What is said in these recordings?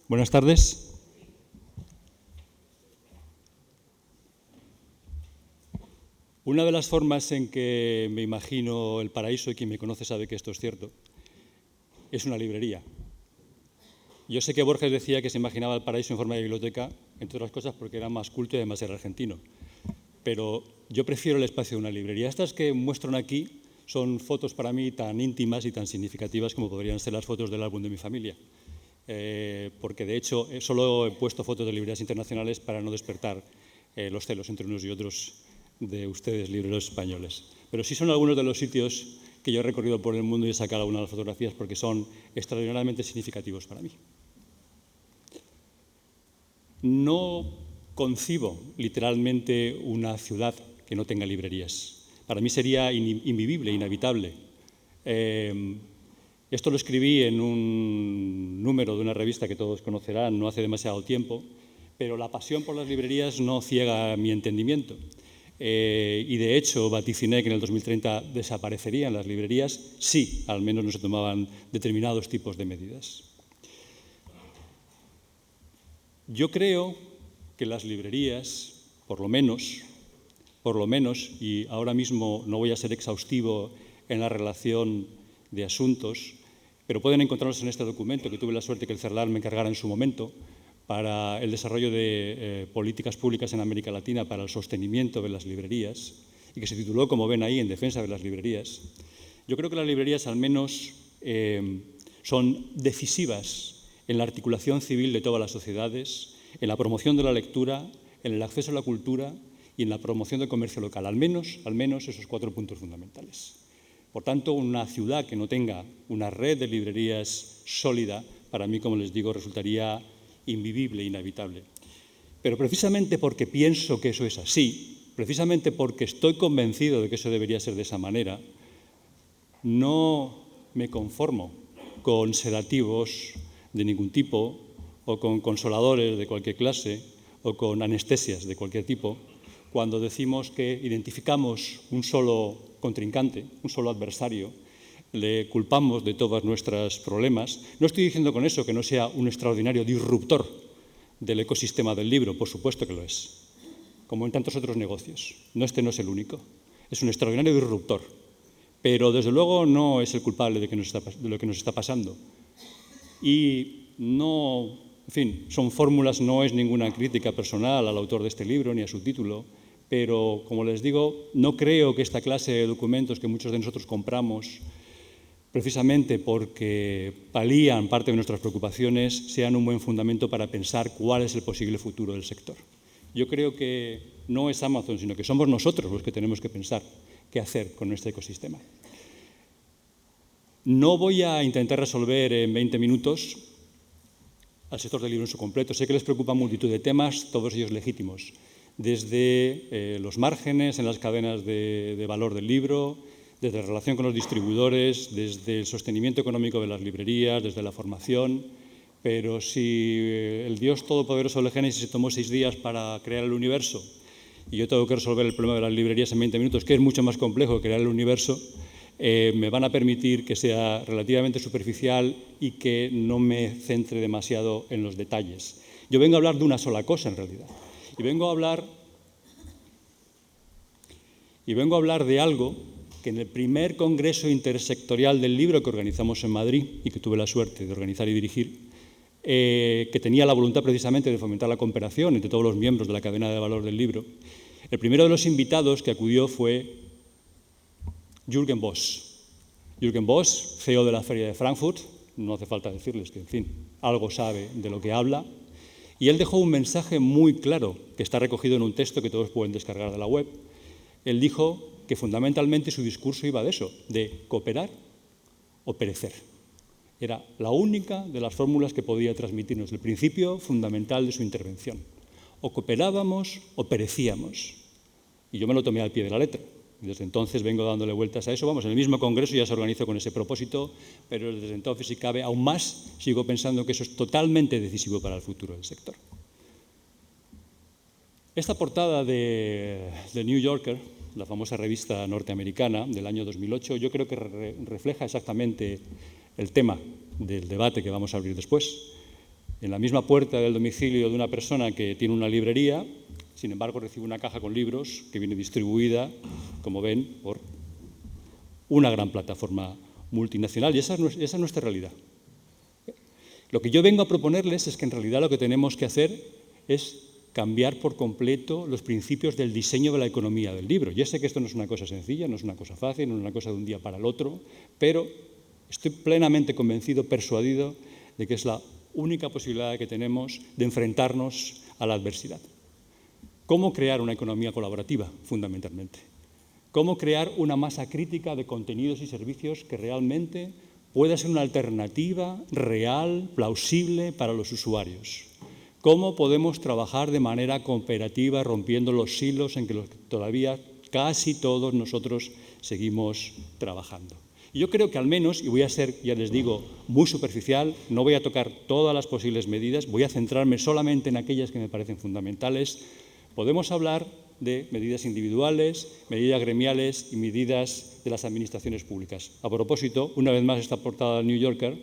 Buenas tardes. Una de las formas en que me imagino el paraíso, y quien me conoce sabe que esto es cierto, es una librería. Yo sé que Borges decía que se imaginaba el paraíso en forma de biblioteca, entre otras cosas porque era más culto y además era argentino. Pero yo prefiero el espacio de una librería. Estas que muestran aquí son fotos para mí tan íntimas y tan significativas como podrían ser las fotos del álbum de mi familia. Porque de hecho solo he puesto fotos de librerías internacionales para no despertar los celos entre unos y otros de ustedes, libreros españoles. Pero sí son algunos de los sitios que yo he recorrido por el mundo y he sacado algunas de las fotografías porque son extraordinariamente significativos para mí. No concibo literalmente una ciudad que no tenga librerías. Para mí sería invivible, inhabitable. Esto lo escribí en un número de una revista que todos conocerán no hace demasiado tiempo, pero la pasión por las librerías no ciega mi entendimiento. Y de hecho vaticiné que en el 2030 desaparecerían las librerías si al menos no se tomaban determinados tipos de medidas. Yo creo que las librerías, por lo menos, y ahora mismo no voy a ser exhaustivo en la relación de asuntos, pero pueden encontrarlos en este documento que tuve la suerte que el CERLAR me encargara en su momento para el desarrollo de políticas públicas en América Latina para el sostenimiento de las librerías y que se tituló, como ven ahí, en defensa de las librerías. Yo creo que las librerías al menos son decisivas en la articulación civil de todas las sociedades, en la promoción de la lectura, en el acceso a la cultura y en la promoción del comercio local, al menos esos 4 puntos fundamentales. Por tanto, una ciudad que no tenga una red de librerías sólida, para mí, como les digo, resultaría invivible, inhabitable. Pero precisamente porque pienso que eso es así, precisamente porque estoy convencido de que eso debería ser de esa manera, no me conformo con sedativos de ningún tipo o con consoladores de cualquier clase o con anestesias de cualquier tipo cuando decimos que identificamos un solo contrincante, un solo adversario, le culpamos de todos nuestros problemas. No estoy diciendo con eso que no sea un extraordinario disruptor del ecosistema del libro, por supuesto que lo es, como en tantos otros negocios. Este no es el único, es un extraordinario disruptor, pero desde luego no es el culpable de lo que nos está pasando. Y no, en fin, son fórmulas, no es ninguna crítica personal al autor de este libro ni a su título, pero, como les digo, no creo que esta clase de documentos que muchos de nosotros compramos precisamente porque palían parte de nuestras preocupaciones, sean un buen fundamento para pensar cuál es el posible futuro del sector. Yo creo que no es Amazon, sino que somos nosotros los que tenemos que pensar qué hacer con nuestro ecosistema. No voy a intentar resolver en 20 minutos al sector del libro en su completo. Sé que les preocupa multitud de temas, todos ellos legítimos, desde los márgenes en las cadenas de valor del libro, desde la relación con los distribuidores, desde el sostenimiento económico de las librerías, desde la formación. Pero si el Dios Todopoderoso del Génesis se tomó 6 días para crear el universo y yo tengo que resolver el problema de las librerías en 20 minutos, que es mucho más complejo que crear el universo, me van a permitir que sea relativamente superficial y que no me centre demasiado en los detalles. Yo vengo a hablar de una sola cosa, en realidad. Y vengo a hablar de algo que en el primer Congreso Intersectorial del Libro que organizamos en Madrid y que tuve la suerte de organizar y dirigir, que tenía la voluntad precisamente de fomentar la cooperación entre todos los miembros de la cadena de valor del libro, el primero de los invitados que acudió fue Jürgen Bosch. Jürgen Bosch, CEO de la Feria de Frankfurt, no hace falta decirles que, en fin, algo sabe de lo que habla, y él dejó un mensaje muy claro que está recogido en un texto que todos pueden descargar de la web. Él dijo que fundamentalmente su discurso iba de eso, de cooperar o perecer. Era la única de las fórmulas que podía transmitirnos, el principio fundamental de su intervención. O cooperábamos o perecíamos. Y yo me lo tomé al pie de la letra. Y desde entonces vengo dándole vueltas a eso. Vamos, en el mismo congreso ya se organizó con ese propósito, pero desde entonces, si cabe aún más, sigo pensando que eso es totalmente decisivo para el futuro del sector. Esta portada de New Yorker, la famosa revista norteamericana del año 2008, yo creo que refleja exactamente el tema del debate que vamos a abrir después. en la misma puerta del domicilio de una persona que tiene una librería, sin embargo recibe una caja con libros que viene distribuida, como ven, por una gran plataforma multinacional, y esa es nuestra realidad. Lo que yo vengo a proponerles es que en realidad lo que tenemos que hacer es cambiar por completo los principios del diseño de la economía del libro. Ya sé que esto no es una cosa sencilla, no es una cosa fácil, no es una cosa de un día para el otro, pero estoy plenamente convencido, persuadido, de que es la única posibilidad que tenemos de enfrentarnos a la adversidad. ¿Cómo crear una economía colaborativa, fundamentalmente? ¿Cómo crear una masa crítica de contenidos y servicios que realmente pueda ser una alternativa real, plausible para los usuarios? ¿Cómo podemos trabajar de manera cooperativa, rompiendo los silos en que todavía casi todos nosotros seguimos trabajando? Y yo creo que al menos, y voy a ser, ya les digo, muy superficial, no voy a tocar todas las posibles medidas, voy a centrarme solamente en aquellas que me parecen fundamentales. Podemos hablar de medidas individuales, medidas gremiales y medidas de las administraciones públicas. A propósito, una vez más esta portada del New Yorker,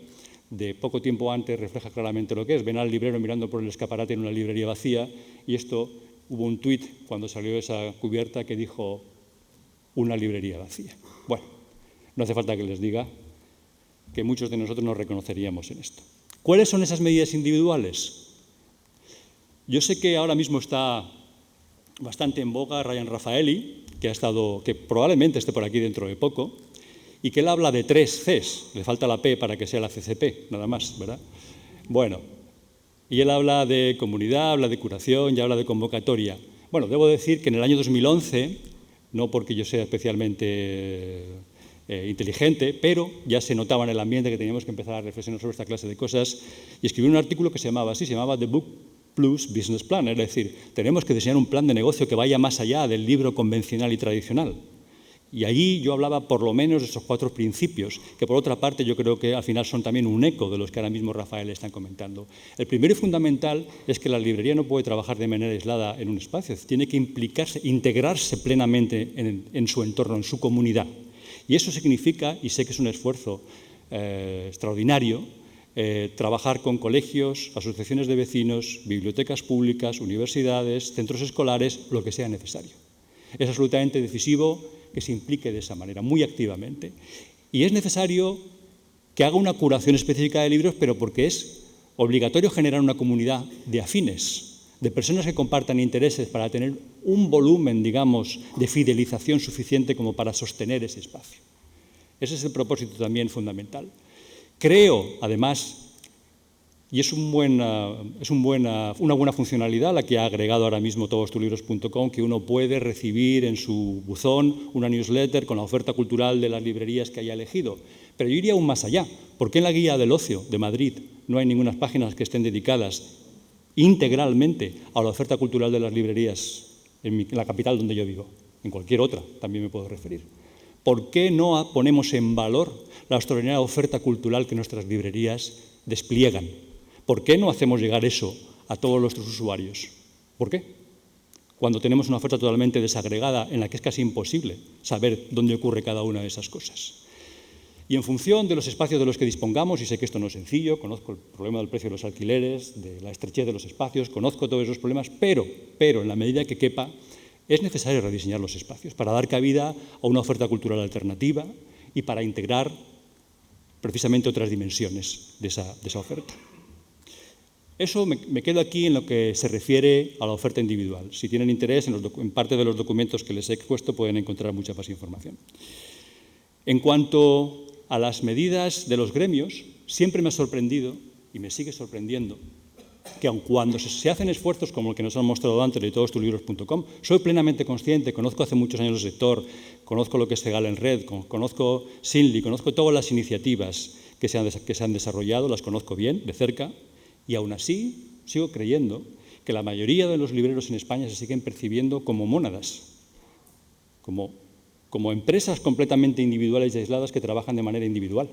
de poco tiempo antes, refleja claramente lo que es. Ven al librero mirando por el escaparate en una librería vacía, y esto, hubo un tuit cuando salió esa cubierta que dijo una librería vacía. Bueno, no hace falta que les diga que muchos de nosotros nos reconoceríamos en esto. ¿Cuáles son esas medidas individuales? Yo sé que ahora mismo está bastante en boga Ryan Raffaelli, que probablemente esté por aquí dentro de poco, y que él habla de 3 Cs, le falta la P para que sea la CCP, nada más, ¿verdad? Bueno, y él habla de comunidad, habla de curación y habla de convocatoria. Bueno, debo decir que en el año 2011, no porque yo sea especialmente inteligente, pero ya se notaba en el ambiente que teníamos que empezar a reflexionar sobre esta clase de cosas, y escribió un artículo que se llamaba así, se llamaba The Book Plus Business Plan, es decir, tenemos que diseñar un plan de negocio que vaya más allá del libro convencional y tradicional. Y allí yo hablaba por lo menos de esos 4 principios, que por otra parte yo creo que al final son también un eco de los que ahora mismo Rafael está comentando. El primero y fundamental es que la librería no puede trabajar de manera aislada en un espacio, tiene que implicarse, integrarse plenamente en su entorno, en su comunidad. Y eso significa, y sé que es un esfuerzo extraordinario, trabajar con colegios, asociaciones de vecinos, bibliotecas públicas, universidades, centros escolares, lo que sea necesario. Es absolutamente decisivo que se implique de esa manera, muy activamente. Y es necesario que haga una curación específica de libros, pero porque es obligatorio generar una comunidad de afines, de personas que compartan intereses para tener un volumen, digamos, de fidelización suficiente como para sostener ese espacio. Ese es el propósito también fundamental. Creo, además, y es una buena funcionalidad la que ha agregado ahora mismo todostulibros.com, que uno puede recibir en su buzón una newsletter con la oferta cultural de las librerías que haya elegido. Pero yo iría aún más allá. ¿Por qué en la Guía del Ocio de Madrid no hay ninguna páginas que estén dedicadas integralmente a la oferta cultural de las librerías en la capital donde yo vivo? En cualquier otra también me puedo referir. ¿Por qué no ponemos en valor la extraordinaria oferta cultural que nuestras librerías despliegan? ¿Por qué no hacemos llegar eso a todos nuestros usuarios? ¿Por qué? Cuando tenemos una oferta totalmente desagregada en la que es casi imposible saber dónde ocurre cada una de esas cosas. Y en función de los espacios de los que dispongamos, y sé que esto no es sencillo, conozco el problema del precio de los alquileres, de la estrechez de los espacios, conozco todos esos problemas, pero en la medida que quepa, es necesario rediseñar los espacios para dar cabida a una oferta cultural alternativa y para integrar precisamente otras dimensiones de esa oferta. Eso me quedo aquí en lo que se refiere a la oferta individual. Si tienen interés, en parte de los documentos que les he expuesto pueden encontrar mucha más información. En cuanto a las medidas de los gremios, siempre me ha sorprendido, y me sigue sorprendiendo, que aun cuando se hacen esfuerzos como el que nos han mostrado antes de todostulibros.com, soy plenamente consciente, conozco hace muchos años el sector, conozco lo que es Cegal en Red, conozco Sinli, conozco todas las iniciativas que se han desarrollado, las conozco bien, de cerca, y aún así sigo creyendo que la mayoría de los libreros en España se siguen percibiendo como mónadas, como empresas completamente individuales y aisladas que trabajan de manera individual.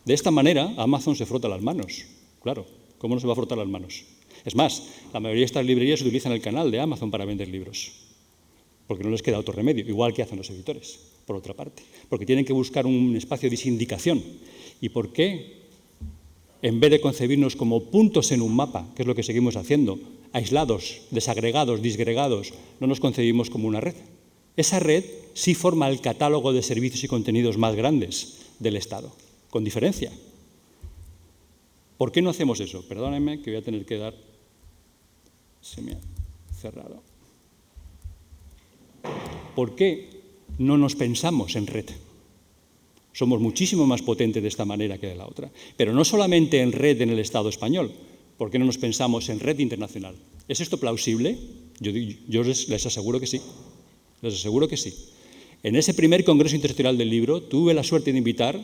De esta manera, Amazon se frota las manos. Claro, ¿cómo no se va a frotar las manos? Es más, la mayoría de estas librerías utilizan el canal de Amazon para vender libros, porque no les queda otro remedio, igual que hacen los editores, por otra parte, porque tienen que buscar un espacio de sindicación. ¿Y por qué en vez de concebirnos como puntos en un mapa, que es lo que seguimos haciendo, aislados, desagregados, disgregados, no nos concebimos como una red. Esa red sí forma el catálogo de servicios y contenidos más grandes del Estado, con diferencia. ¿Por qué no hacemos eso? Perdónenme que voy a tener que dar... Se me ha cerrado. ¿Por qué no nos pensamos en red? Somos muchísimo más potentes de esta manera que de la otra. Pero no solamente en red en el Estado español. ¿Por qué no nos pensamos en red internacional? ¿Es esto plausible? Yo les aseguro que sí. Les aseguro que sí. En ese primer Congreso Internacional del Libro tuve la suerte de invitar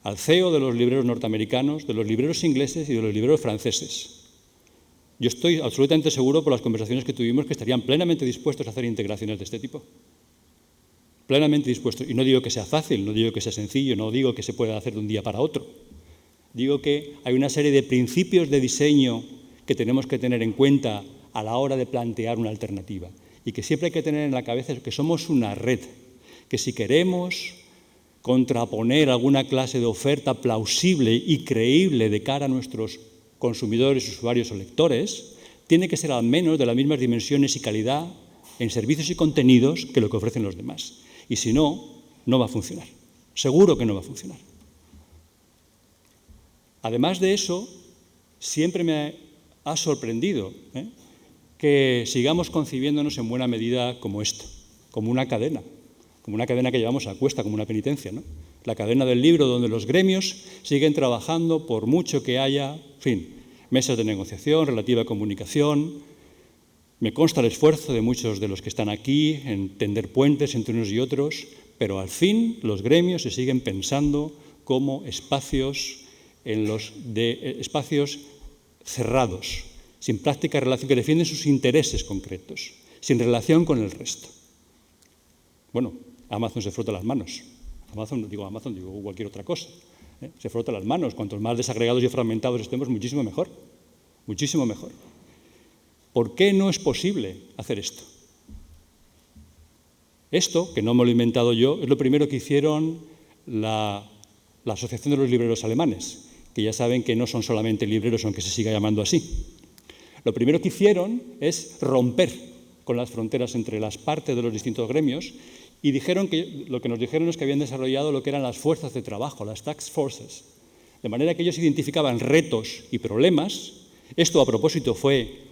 al CEO de los libreros norteamericanos, de los libreros ingleses y de los libreros franceses. Yo estoy absolutamente seguro por las conversaciones que tuvimos que estarían plenamente dispuestos a hacer integraciones de este tipo. Plenamente dispuestos. Y no digo que sea fácil, no digo que sea sencillo, no digo que se pueda hacer de un día para otro. Digo que hay una serie de principios de diseño que tenemos que tener en cuenta a la hora de plantear una alternativa. Y que siempre hay que tener en la cabeza que somos una red, que si queremos contraponer alguna clase de oferta plausible y creíble de cara a nuestros consumidores, usuarios o lectores, tiene que ser al menos de las mismas dimensiones y calidad en servicios y contenidos que lo que ofrecen los demás. Y si no, no va a funcionar. Seguro que no va a funcionar. Además de eso, siempre me ha sorprendido que sigamos concibiéndonos en buena medida como esto, como una cadena que llevamos a cuesta, como una penitencia, ¿no? La cadena del libro, donde los gremios siguen trabajando por mucho que haya, en fin, mesas de negociación, relativa comunicación. Me consta el esfuerzo de muchos de los que están aquí en tender puentes entre unos y otros, pero al fin los gremios se siguen pensando como espacios cerrados, sin práctica relación, que defienden sus intereses concretos, sin relación con el resto. Bueno, Amazon se frota las manos. Digo cualquier otra cosa. Se frota las manos. Cuantos más desagregados y fragmentados estemos, muchísimo mejor. Muchísimo mejor. ¿Por qué no es posible hacer esto? Esto, que no me lo he inventado yo, es lo primero que hicieron la Asociación de los Libreros Alemanes, que ya saben que no son solamente libreros, aunque se siga llamando así. Lo primero que hicieron es romper con las fronteras entre las partes de los distintos gremios y lo que nos dijeron es que habían desarrollado lo que eran las fuerzas de trabajo, las task forces, de manera que ellos identificaban retos y problemas. Esto, a propósito, fue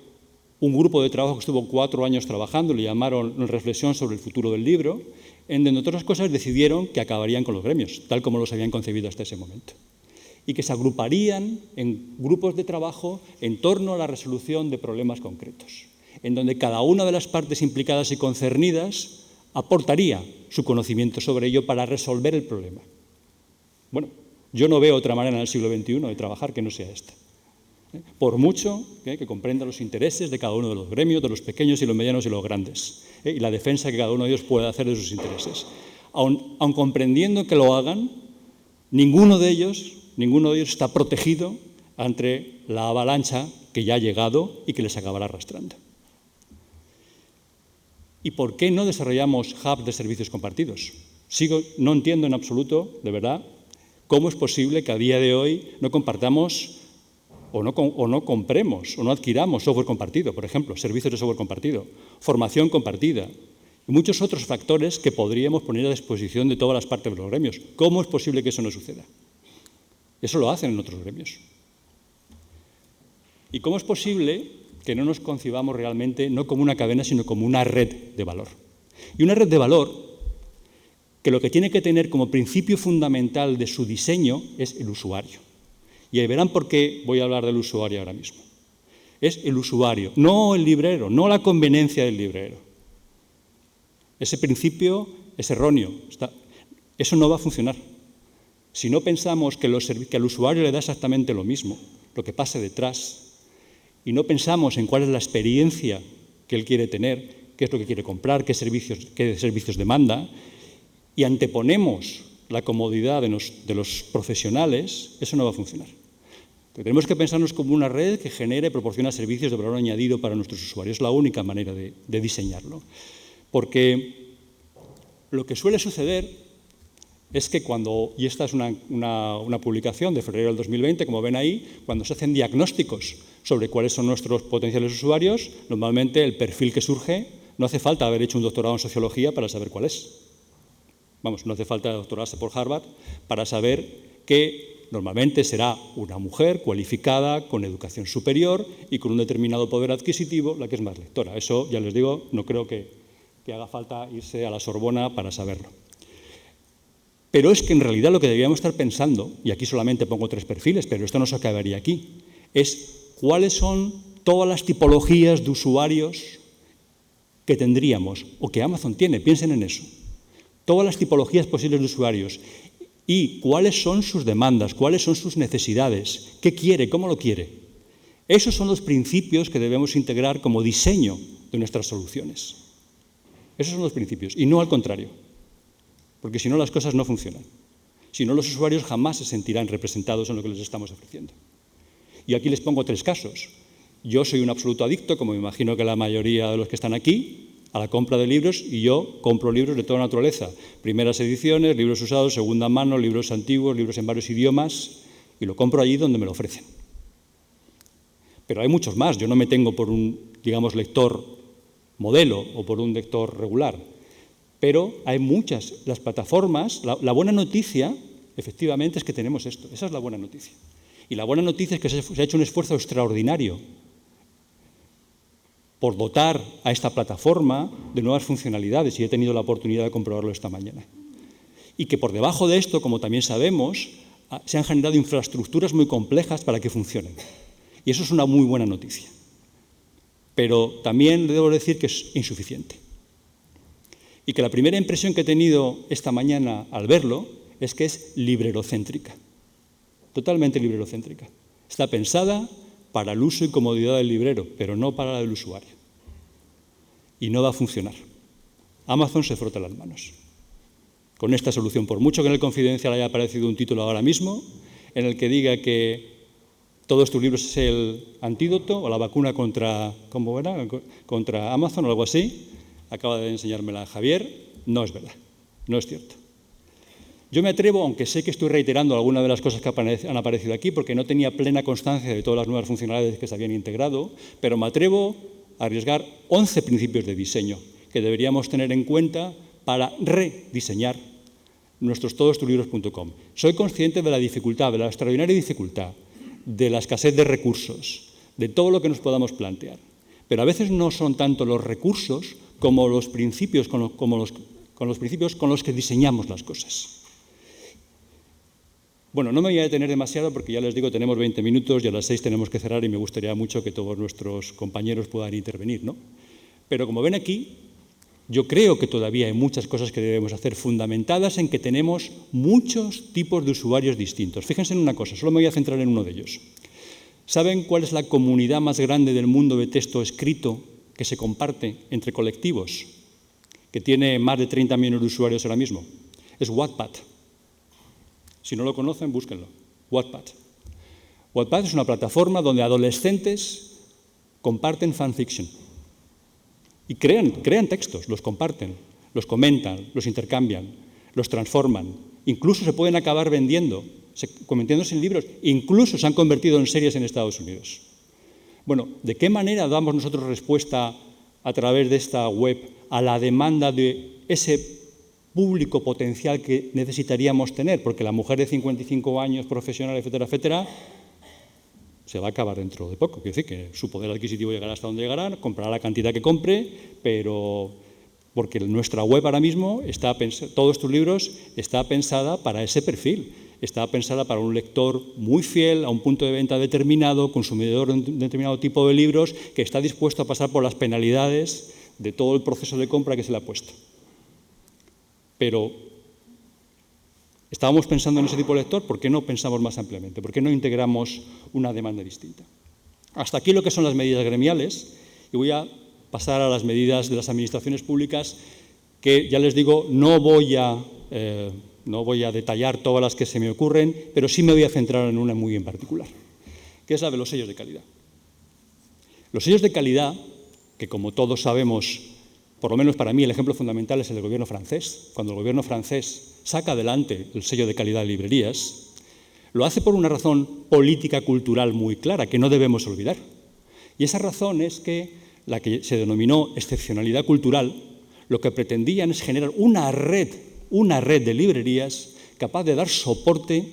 un grupo de trabajo que estuvo 4 años trabajando, le llamaron Reflexión sobre el futuro del libro, en donde, entre otras cosas, decidieron que acabarían con los gremios, tal como los habían concebido hasta ese momento, y que se agruparían en grupos de trabajo en torno a la resolución de problemas concretos, en donde cada una de las partes implicadas y concernidas aportaría su conocimiento sobre ello para resolver el problema. Bueno, yo no veo otra manera en el siglo XXI de trabajar que no sea esta. Por mucho que comprenda los intereses de cada uno de los gremios, de los pequeños y los medianos y los grandes, y la defensa que cada uno de ellos puede hacer de sus intereses. Aun comprendiendo que lo hagan, ninguno de ellos está protegido ante la avalancha que ya ha llegado y que les acabará arrastrando. ¿Y por qué no desarrollamos hubs de servicios compartidos? No entiendo en absoluto, de verdad, cómo es posible que a día de hoy no compartamos o no compremos o no adquiramos software compartido, por ejemplo, servicios de software compartido, formación compartida y muchos otros factores que podríamos poner a disposición de todas las partes de los gremios. ¿Cómo es posible que eso no suceda? Eso lo hacen en otros gremios. ¿Y cómo es posible que no nos concibamos realmente no como una cadena, sino como una red de valor? Y una red de valor que lo que tiene que tener como principio fundamental de su diseño es el usuario. Y ahí verán por qué voy a hablar del usuario ahora mismo. Es el usuario, no el librero, no la conveniencia del librero. Ese principio es erróneo. Eso no va a funcionar. Si no pensamos que al usuario le da exactamente lo mismo, lo que pase detrás, y no pensamos en cuál es la experiencia que él quiere tener, qué es lo que quiere comprar, qué servicios demanda, y anteponemos la comodidad de los profesionales, eso no va a funcionar. Pero tenemos que pensarnos como una red que genere y proporciona servicios de valor añadido para nuestros usuarios. Es la única manera de diseñarlo. Porque lo que suele suceder es que y esta es una publicación de febrero del 2020, como ven ahí, cuando se hacen diagnósticos sobre cuáles son nuestros potenciales usuarios, normalmente el perfil que surge, no hace falta haber hecho un doctorado en sociología para saber cuál es. Vamos, no hace falta doctorarse por Harvard para saber que normalmente será una mujer cualificada, con educación superior y con un determinado poder adquisitivo, la que es más lectora. Eso, ya les digo, no creo que haga falta irse a la Sorbona para saberlo. Pero es que en realidad lo que deberíamos estar pensando, y aquí solamente pongo 3 perfiles, pero esto no se acabaría aquí, es cuáles son todas las tipologías de usuarios que tendríamos o que Amazon tiene. Piensen en eso. Todas las tipologías posibles de usuarios y cuáles son sus demandas, cuáles son sus necesidades, qué quiere, cómo lo quiere. Esos son los principios que debemos integrar como diseño de nuestras soluciones. Esos son los principios, y no al contrario, porque si no las cosas no funcionan. Si no, los usuarios jamás se sentirán representados en lo que les estamos ofreciendo. Y aquí les pongo 3 casos. Yo soy un absoluto adicto, como me imagino que la mayoría de los que están aquí, a la compra de libros, y yo compro libros de toda naturaleza. Primeras ediciones, libros usados, segunda mano, libros antiguos, libros en varios idiomas, y lo compro allí donde me lo ofrecen. Pero hay muchos más. Yo no me tengo por un, digamos, lector modelo o por un lector regular. Pero hay muchas. Las plataformas, la buena noticia, efectivamente, es que tenemos esto. Esa es la buena noticia. Y la buena noticia es que se ha hecho un esfuerzo extraordinario por dotar a esta plataforma de nuevas funcionalidades, y he tenido la oportunidad de comprobarlo esta mañana. Y que por debajo de esto, como también sabemos, se han generado infraestructuras muy complejas para que funcionen. Y eso es una muy buena noticia. Pero también debo decir que es insuficiente. Y que la primera impresión que he tenido esta mañana al verlo es que es librerocéntrica. Totalmente librerocéntrica. Está pensada para el uso y comodidad del librero, pero no para la del usuario. Y no va a funcionar. Amazon se frota las manos con esta solución. Por mucho que en el Confidencial haya aparecido un título ahora mismo en el que diga que todos tus libros es el antídoto o la vacuna contra Amazon o algo así, acaba de enseñármela Javier, no es verdad, no es cierto. Yo me atrevo, aunque sé que estoy reiterando algunas de las cosas que han aparecido aquí, porque no tenía plena constancia de todas las nuevas funcionalidades que se habían integrado, pero me atrevo a arriesgar 11 principios de diseño que deberíamos tener en cuenta para rediseñar nuestros todostulibros.com. Soy consciente de la dificultad, de la extraordinaria dificultad, de la escasez de recursos, de todo lo que nos podamos plantear. Pero a veces no son tanto los recursos como los principios con los que diseñamos las cosas. Bueno, no me voy a detener demasiado porque ya les digo, tenemos 20 minutos y a las 6 tenemos que cerrar y me gustaría mucho que todos nuestros compañeros puedan intervenir, ¿no? Pero como ven aquí, yo creo que todavía hay muchas cosas que debemos hacer fundamentadas en que tenemos muchos tipos de usuarios distintos. Fíjense en una cosa, solo me voy a centrar en uno de ellos. ¿Saben cuál es la comunidad más grande del mundo de texto escrito que se comparte entre colectivos, que tiene más de 30 millones de usuarios ahora mismo? Es Wattpad. Si no lo conocen, búsquenlo. Wattpad. Wattpad es una plataforma donde adolescentes comparten fanfiction. Y crean textos, los comparten, los comentan, los intercambian, los transforman. Incluso se pueden acabar vendiendo, convirtiéndose en libros. Incluso se han convertido en series en Estados Unidos. Bueno, ¿de qué manera damos nosotros respuesta a través de esta web a la demanda de ese público potencial que necesitaríamos tener? Porque la mujer de 55 años, profesional, etcétera, etcétera, se va a acabar dentro de poco. Quiere decir que su poder adquisitivo llegará hasta donde llegará, comprará la cantidad que compre, pero porque nuestra web ahora mismo, todos tus libros, está pensada para ese perfil. Está pensada para un lector muy fiel a un punto de venta determinado, consumidor de un determinado tipo de libros, que está dispuesto a pasar por las penalidades de todo el proceso de compra que se le ha puesto. Pero estábamos pensando en ese tipo de lector, ¿por qué no pensamos más ampliamente? ¿Por qué no integramos una demanda distinta? Hasta aquí lo que son las medidas gremiales, y voy a pasar a las medidas de las administraciones públicas, que ya les digo, no voy a detallar todas las que se me ocurren, pero sí me voy a centrar en una muy en particular, que es la de los sellos de calidad. Los sellos de calidad, que como todos sabemos por lo menos para mí el ejemplo fundamental es el del gobierno francés. Cuando el gobierno francés saca adelante el sello de calidad de librerías, lo hace por una razón política cultural muy clara que no debemos olvidar. Y esa razón es que la que se denominó excepcionalidad cultural, lo que pretendían es generar una red de librerías capaz de dar soporte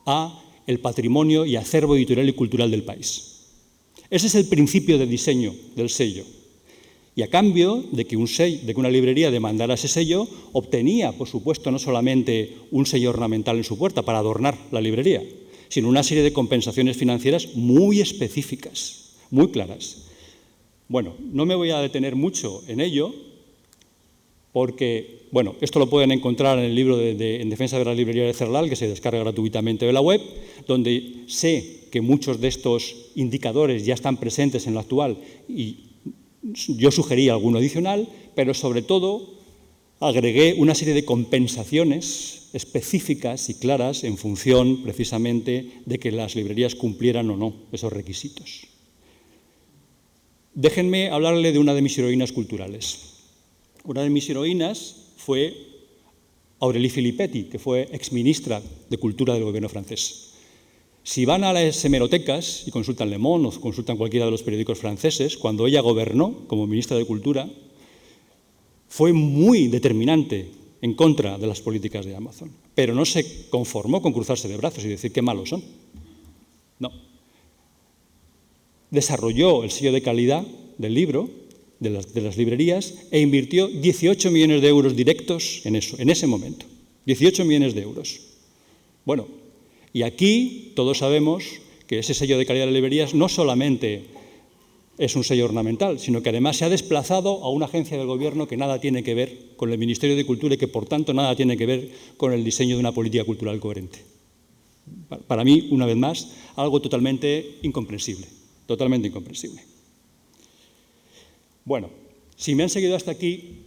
a el patrimonio y acervo editorial y cultural del país. Ese es el principio de diseño del sello. Y a cambio de que una librería demandara ese sello, obtenía, por supuesto, no solamente un sello ornamental en su puerta para adornar la librería, sino una serie de compensaciones financieras muy específicas, muy claras. Bueno, no me voy a detener mucho en ello, porque, bueno, esto lo pueden encontrar en el libro En defensa de la librería de Cerlal, que se descarga gratuitamente de la web, donde sé que muchos de estos indicadores ya están presentes en lo actual y yo sugería alguno adicional, pero sobre todo agregué una serie de compensaciones específicas y claras en función precisamente de que las librerías cumplieran o no esos requisitos. Déjenme hablarle de una de mis heroínas culturales. Una de mis heroínas fue Aurélie Filippetti, que fue exministra de Cultura del gobierno francés. Si van a las hemerotecas y consultan Le Monde o consultan cualquiera de los periódicos franceses, cuando ella gobernó como ministra de Cultura, fue muy determinante en contra de las políticas de Amazon, pero no se conformó con cruzarse de brazos y decir qué malos son. No. Desarrolló el sello de calidad del libro, de las librerías, e invirtió 18 millones de euros directos en eso, en ese momento. 18 millones de euros. Bueno, y aquí todos sabemos que ese sello de calidad de librerías no solamente es un sello ornamental, sino que además se ha desplazado a una agencia del gobierno que nada tiene que ver con el Ministerio de Cultura y que, por tanto, nada tiene que ver con el diseño de una política cultural coherente. Para mí, una vez más, algo totalmente incomprensible, totalmente incomprensible. Bueno, si me han seguido hasta aquí,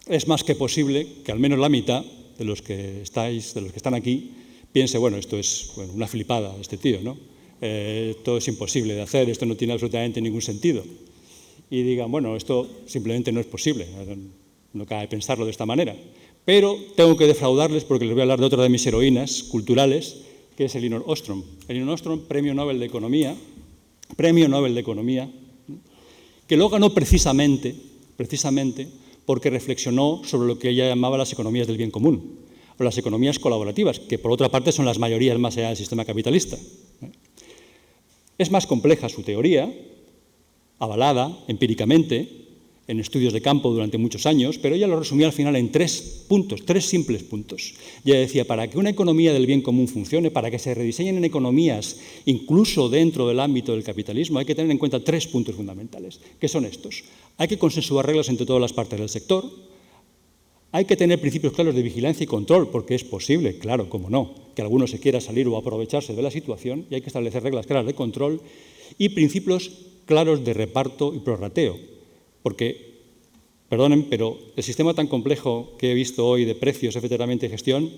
es más que posible que al menos la mitad de los que están aquí, piense, bueno, esto es una flipada de este tío, ¿no? Esto es imposible de hacer, esto no tiene absolutamente ningún sentido. Y digan, bueno, esto simplemente no es posible, no cabe pensarlo de esta manera. Pero tengo que defraudarles porque les voy a hablar de otra de mis heroínas culturales, que es Elinor Ostrom. Elinor Ostrom, Premio Nobel de Economía, que lo ganó precisamente porque reflexionó sobre lo que ella llamaba las economías del bien común, o las economías colaborativas, que por otra parte son las mayorías más allá del sistema capitalista. Es más compleja su teoría, avalada empíricamente, en estudios de campo durante muchos años, pero ella lo resumía al final en 3 puntos, 3 simples puntos. Ella decía, para que una economía del bien común funcione, para que se rediseñen en economías, incluso dentro del ámbito del capitalismo, hay que tener en cuenta 3 puntos fundamentales. ¿Qué son estos? Hay que consensuar reglas entre todas las partes del sector, hay que tener principios claros de vigilancia y control, porque es posible, claro, cómo no, que alguno se quiera salir o aprovecharse de la situación, y hay que establecer reglas claras de control y principios claros de reparto y prorrateo. Porque, perdonen, pero el sistema tan complejo que he visto hoy de precios, etcétera, y gestión,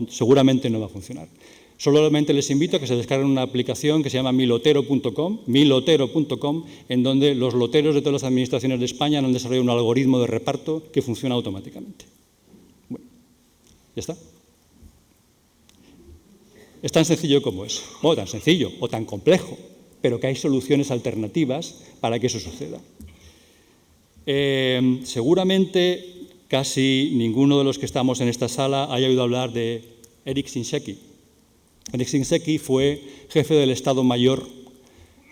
seguramente no va a funcionar. Solamente les invito a que se descarguen una aplicación que se llama milotero.com, en donde los loteros de todas las administraciones de España han desarrollado un algoritmo de reparto que funciona automáticamente. Bueno, ya está. Es tan sencillo como es. Bueno, tan sencillo o tan complejo, pero que hay soluciones alternativas para que eso suceda. Seguramente casi ninguno de los que estamos en esta sala haya oído hablar de Eric Shinseki. Eric Shinseki fue jefe del Estado Mayor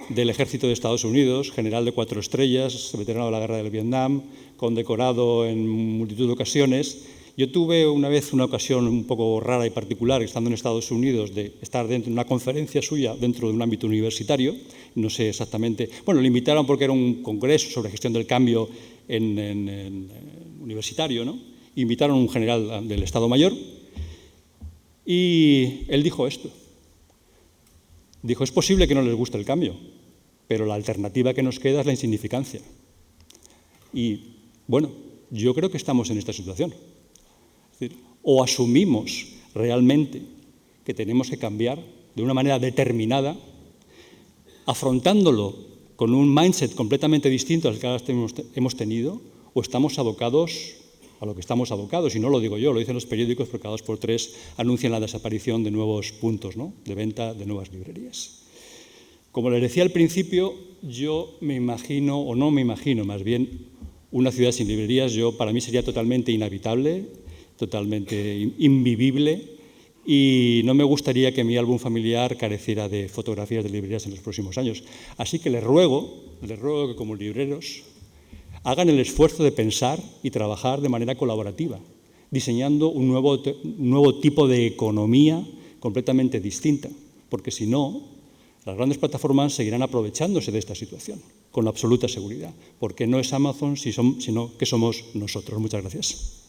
del Ejército de Estados Unidos, general de 4 estrellas, veterano de la Guerra del Vietnam, condecorado en multitud de ocasiones. Yo tuve una vez una ocasión un poco rara y particular, estando en Estados Unidos, de estar dentro de una conferencia suya dentro de un ámbito universitario. No sé exactamente. Bueno, le invitaron porque era un congreso sobre gestión del cambio universitario, ¿no? Invitaron a un general del Estado Mayor y él dijo esto. Dijo, es posible que no les guste el cambio, pero la alternativa que nos queda es la insignificancia. Y, bueno, yo creo que estamos en esta situación. Es decir, o asumimos realmente que tenemos que cambiar de una manera determinada, afrontándolo con un mindset completamente distinto al que ahora hemos tenido, o estamos abocados a lo que estamos abocados, y no lo digo yo, lo dicen los periódicos, porque cada 2 por 3 anuncian la desaparición de nuevos puntos, ¿no?, de venta de nuevas librerías. Como les decía al principio, yo me imagino, o no me imagino, más bien, una ciudad sin librerías. Para mí sería totalmente inhabitable, totalmente invivible, y no me gustaría que mi álbum familiar careciera de fotografías de librerías en los próximos años. Así que les ruego que como libreros hagan el esfuerzo de pensar y trabajar de manera colaborativa, diseñando un nuevo tipo de economía completamente distinta, porque si no, las grandes plataformas seguirán aprovechándose de esta situación, con absoluta seguridad, porque no es Amazon, sino que somos nosotros. Muchas gracias.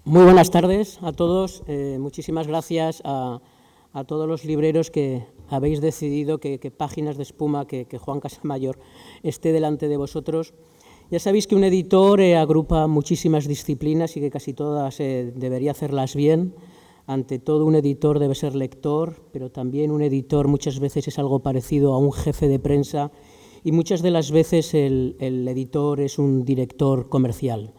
Muy buenas tardes a todos. Muchísimas gracias a todos los libreros que habéis decidido que Páginas de Espuma, que Juan Casamayor esté delante de vosotros. Ya sabéis que un editor agrupa muchísimas disciplinas y que casi todas debería hacerlas bien. Ante todo, un editor debe ser lector, pero también un editor muchas veces es algo parecido a un jefe de prensa, y muchas de las veces el editor es un director comercial.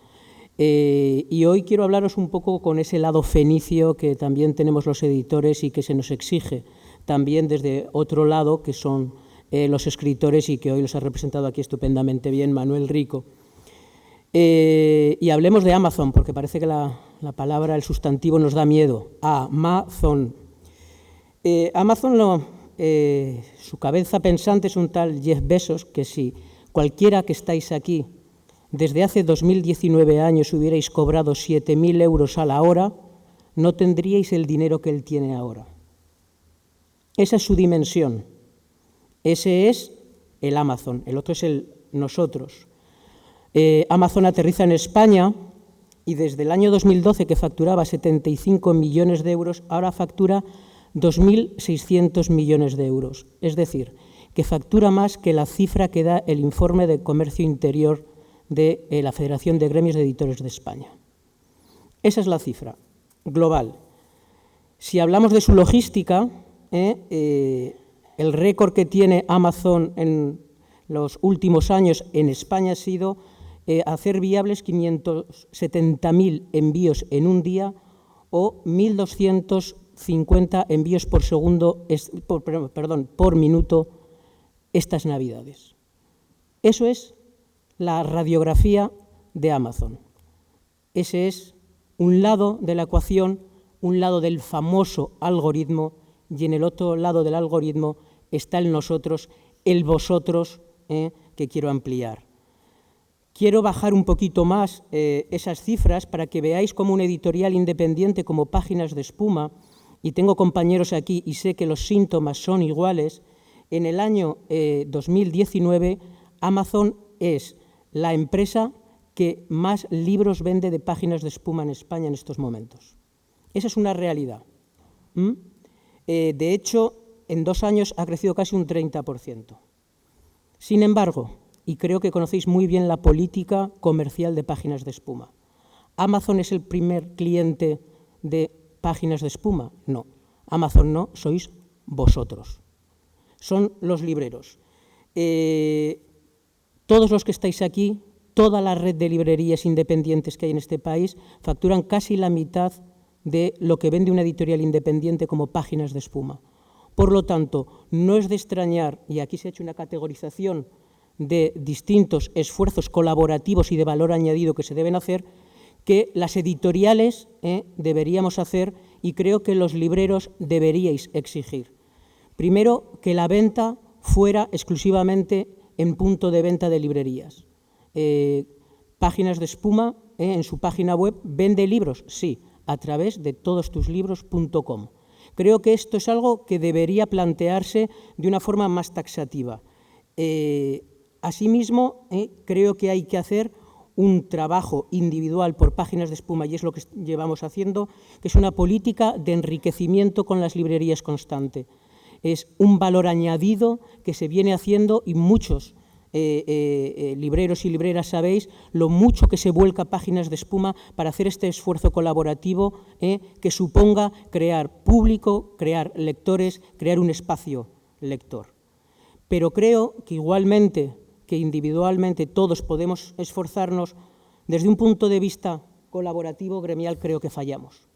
Y hoy quiero hablaros un poco con ese lado fenicio que también tenemos los editores y que se nos exige también desde otro lado, que son los escritores, y que hoy los ha representado aquí estupendamente bien Manuel Rico. Y hablemos de Amazon, porque parece que la palabra, el sustantivo, nos da miedo. Amazon. Amazon, su cabeza pensante es un tal Jeff Bezos, que si cualquiera que estáis aquí desde hace 2019 años hubierais cobrado 7.000 euros a la hora, no tendríais el dinero que él tiene ahora. Esa es su dimensión. Ese es el Amazon, el otro es el nosotros. Amazon aterriza en España y desde el año 2012, que facturaba 75 millones de euros, ahora factura 2.600 millones de euros. Es decir, que factura más que la cifra que da el informe de Comercio Interior de la Federación de Gremios de Editores de España. Esa es la cifra global. Si hablamos de su logística, el récord que tiene Amazon en los últimos años en España ha sido hacer viables 570.000 envíos en un día o 1.250 envíos por minuto estas Navidades. Eso es la radiografía de Amazon. Ese es un lado de la ecuación, un lado del famoso algoritmo, y en el otro lado del algoritmo está el nosotros, el vosotros, que quiero ampliar. Quiero bajar un poquito más esas cifras para que veáis cómo un editorial independiente como Páginas de Espuma, y tengo compañeros aquí y sé que los síntomas son iguales, en el año 2019 Amazon es la empresa que más libros vende de Páginas de Espuma en España en estos momentos. Esa es una realidad. De hecho, en 2 años ha crecido casi un 30%. Sin embargo, y creo que conocéis muy bien la política comercial de Páginas de Espuma, ¿Amazon es el primer cliente de Páginas de Espuma? No. Amazon no, sois vosotros. Son los libreros. Todos los que estáis aquí, toda la red de librerías independientes que hay en este país, facturan casi la mitad de lo que vende una editorial independiente como Páginas de Espuma. Por lo tanto, no es de extrañar, y aquí se ha hecho una categorización de distintos esfuerzos colaborativos y de valor añadido que se deben hacer, que las editoriales deberíamos hacer, y creo que los libreros deberíais exigir. Primero, que la venta fuera exclusivamente en punto de venta de librerías. Páginas de Espuma, en su página web, ¿vende libros? Sí, a través de todostuslibros.com. Creo que esto es algo que debería plantearse de una forma más taxativa. Asimismo, creo que hay que hacer un trabajo individual por Páginas de Espuma, y es lo que llevamos haciendo, que es una política de enriquecimiento con las librerías constante. es un valor añadido que se viene haciendo, y muchos libreros y libreras sabéis lo mucho que se vuelca Páginas de Espuma para hacer este esfuerzo colaborativo que suponga crear público, crear lectores, crear un espacio lector. Pero creo que igualmente, que individualmente todos podemos esforzarnos, desde un punto de vista colaborativo, gremial, creo que fallamos.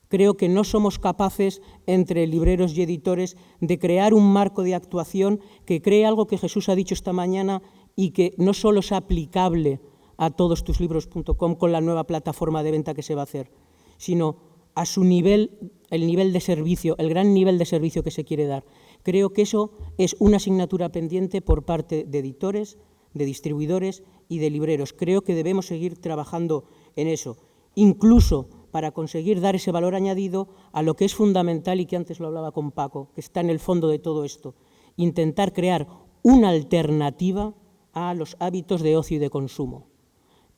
Creo que no somos capaces, entre libreros y editores, de crear un marco de actuación que cree algo que Jesús ha dicho esta mañana y que no solo es aplicable a todostuslibros.com con la nueva plataforma de venta que se va a hacer, sino a su nivel, el nivel de servicio, el gran nivel de servicio que se quiere dar. Creo que eso es una asignatura pendiente por parte de editores, de distribuidores y de libreros. Creo que debemos seguir trabajando en eso, incluso para conseguir dar ese valor añadido a lo que es fundamental y que antes lo hablaba con Paco, que está en el fondo de todo esto, intentar crear una alternativa a los hábitos de ocio y de consumo.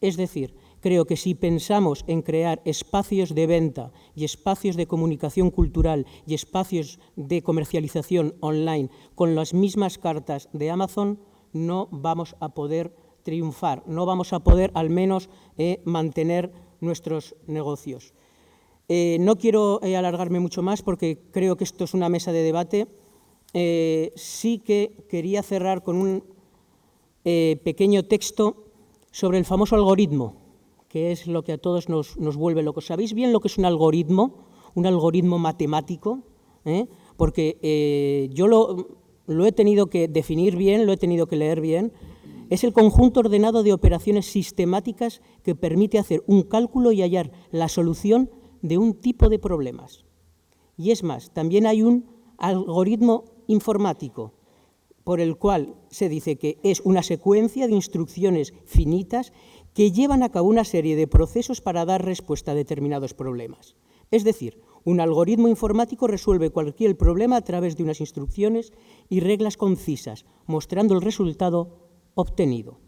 Es decir, creo que si pensamos en crear espacios de venta y espacios de comunicación cultural y espacios de comercialización online con las mismas cartas de Amazon, no vamos a poder triunfar, no vamos a poder al menos mantener nuestros negocios. No quiero alargarme mucho más porque creo que esto es una mesa de debate. Sí que quería cerrar con un pequeño texto sobre el famoso algoritmo, que es lo que a todos nos vuelve locos. ¿Sabéis bien lo que es un algoritmo matemático? Porque yo lo he tenido que definir bien, lo he tenido que leer bien. Es el conjunto ordenado de operaciones sistemáticas que permite hacer un cálculo y hallar la solución de un tipo de problemas. Y es más, también hay un algoritmo informático por el cual se dice que es una secuencia de instrucciones finitas que llevan a cabo una serie de procesos para dar respuesta a determinados problemas. Es decir, un algoritmo informático resuelve cualquier problema a través de unas instrucciones y reglas concisas, mostrando el resultado obtenido.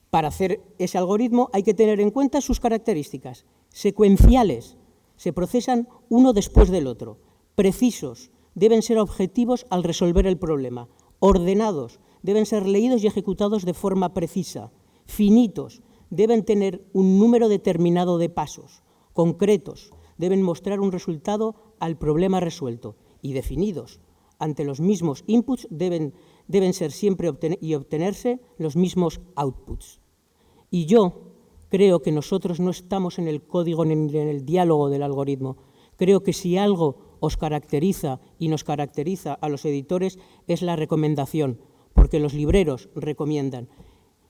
Para hacer ese algoritmo hay que tener en cuenta sus características secuenciales, se procesan uno después del otro, precisos, deben ser objetivos al resolver el problema, ordenados, deben ser leídos y ejecutados de forma precisa, finitos, deben tener un número determinado de pasos, concretos, deben mostrar un resultado al problema resuelto y definidos. Ante los mismos inputs deben ser siempre y obtenerse los mismos outputs. Y yo creo que nosotros no estamos en el código ni en el diálogo del algoritmo. Creo que si algo os caracteriza y nos caracteriza a los editores es la recomendación, porque los libreros recomiendan.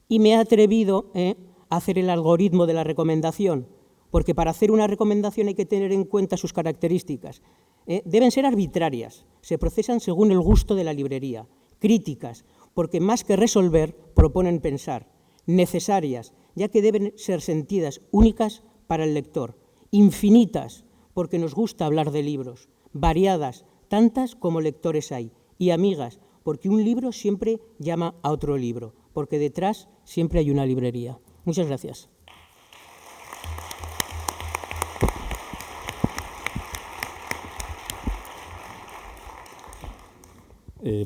Y me he atrevido a hacer el algoritmo de la recomendación, porque para hacer una recomendación hay que tener en cuenta sus características. Deben ser arbitrarias, se procesan según el gusto de la librería, críticas, porque más que resolver, proponen pensar, necesarias, ya que deben ser sentidas únicas para el lector, infinitas, porque nos gusta hablar de libros, variadas, tantas como lectores hay, y amigas, porque un libro siempre llama a otro libro, porque detrás siempre hay una librería. Muchas gracias.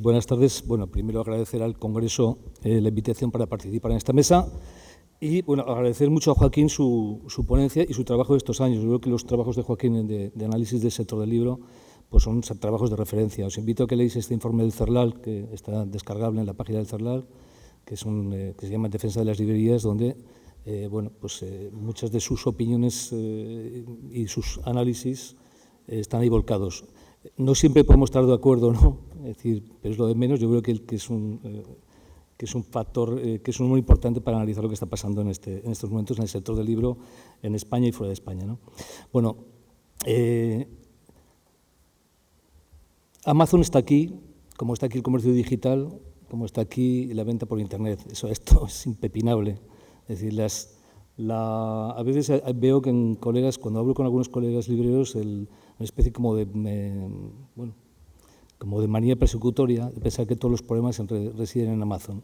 Buenas tardes. Bueno, primero agradecer al Congreso la invitación para participar en esta mesa y bueno, agradecer mucho a Joaquín su ponencia y su trabajo de estos años. Yo creo que los trabajos de Joaquín de análisis del sector del libro pues son trabajos de referencia. Os invito a que leáis este informe del CERLAL, que está descargable en la página del CERLAL, que se llama Defensa de las librerías, donde muchas de sus opiniones y sus análisis están ahí volcados. No siempre podemos estar de acuerdo, ¿no? Es decir, pero es lo de menos. Yo creo que es un factor, que es muy importante para analizar lo que está pasando en estos momentos en el sector del libro en España y fuera de España, ¿no? Bueno, Amazon está aquí, como está aquí el comercio digital, como está aquí la venta por Internet. Esto es impepinable. Es decir, a veces veo que cuando hablo con algunos colegas libreros, una especie como de manía persecutoria de pensar que todos los problemas residen en Amazon.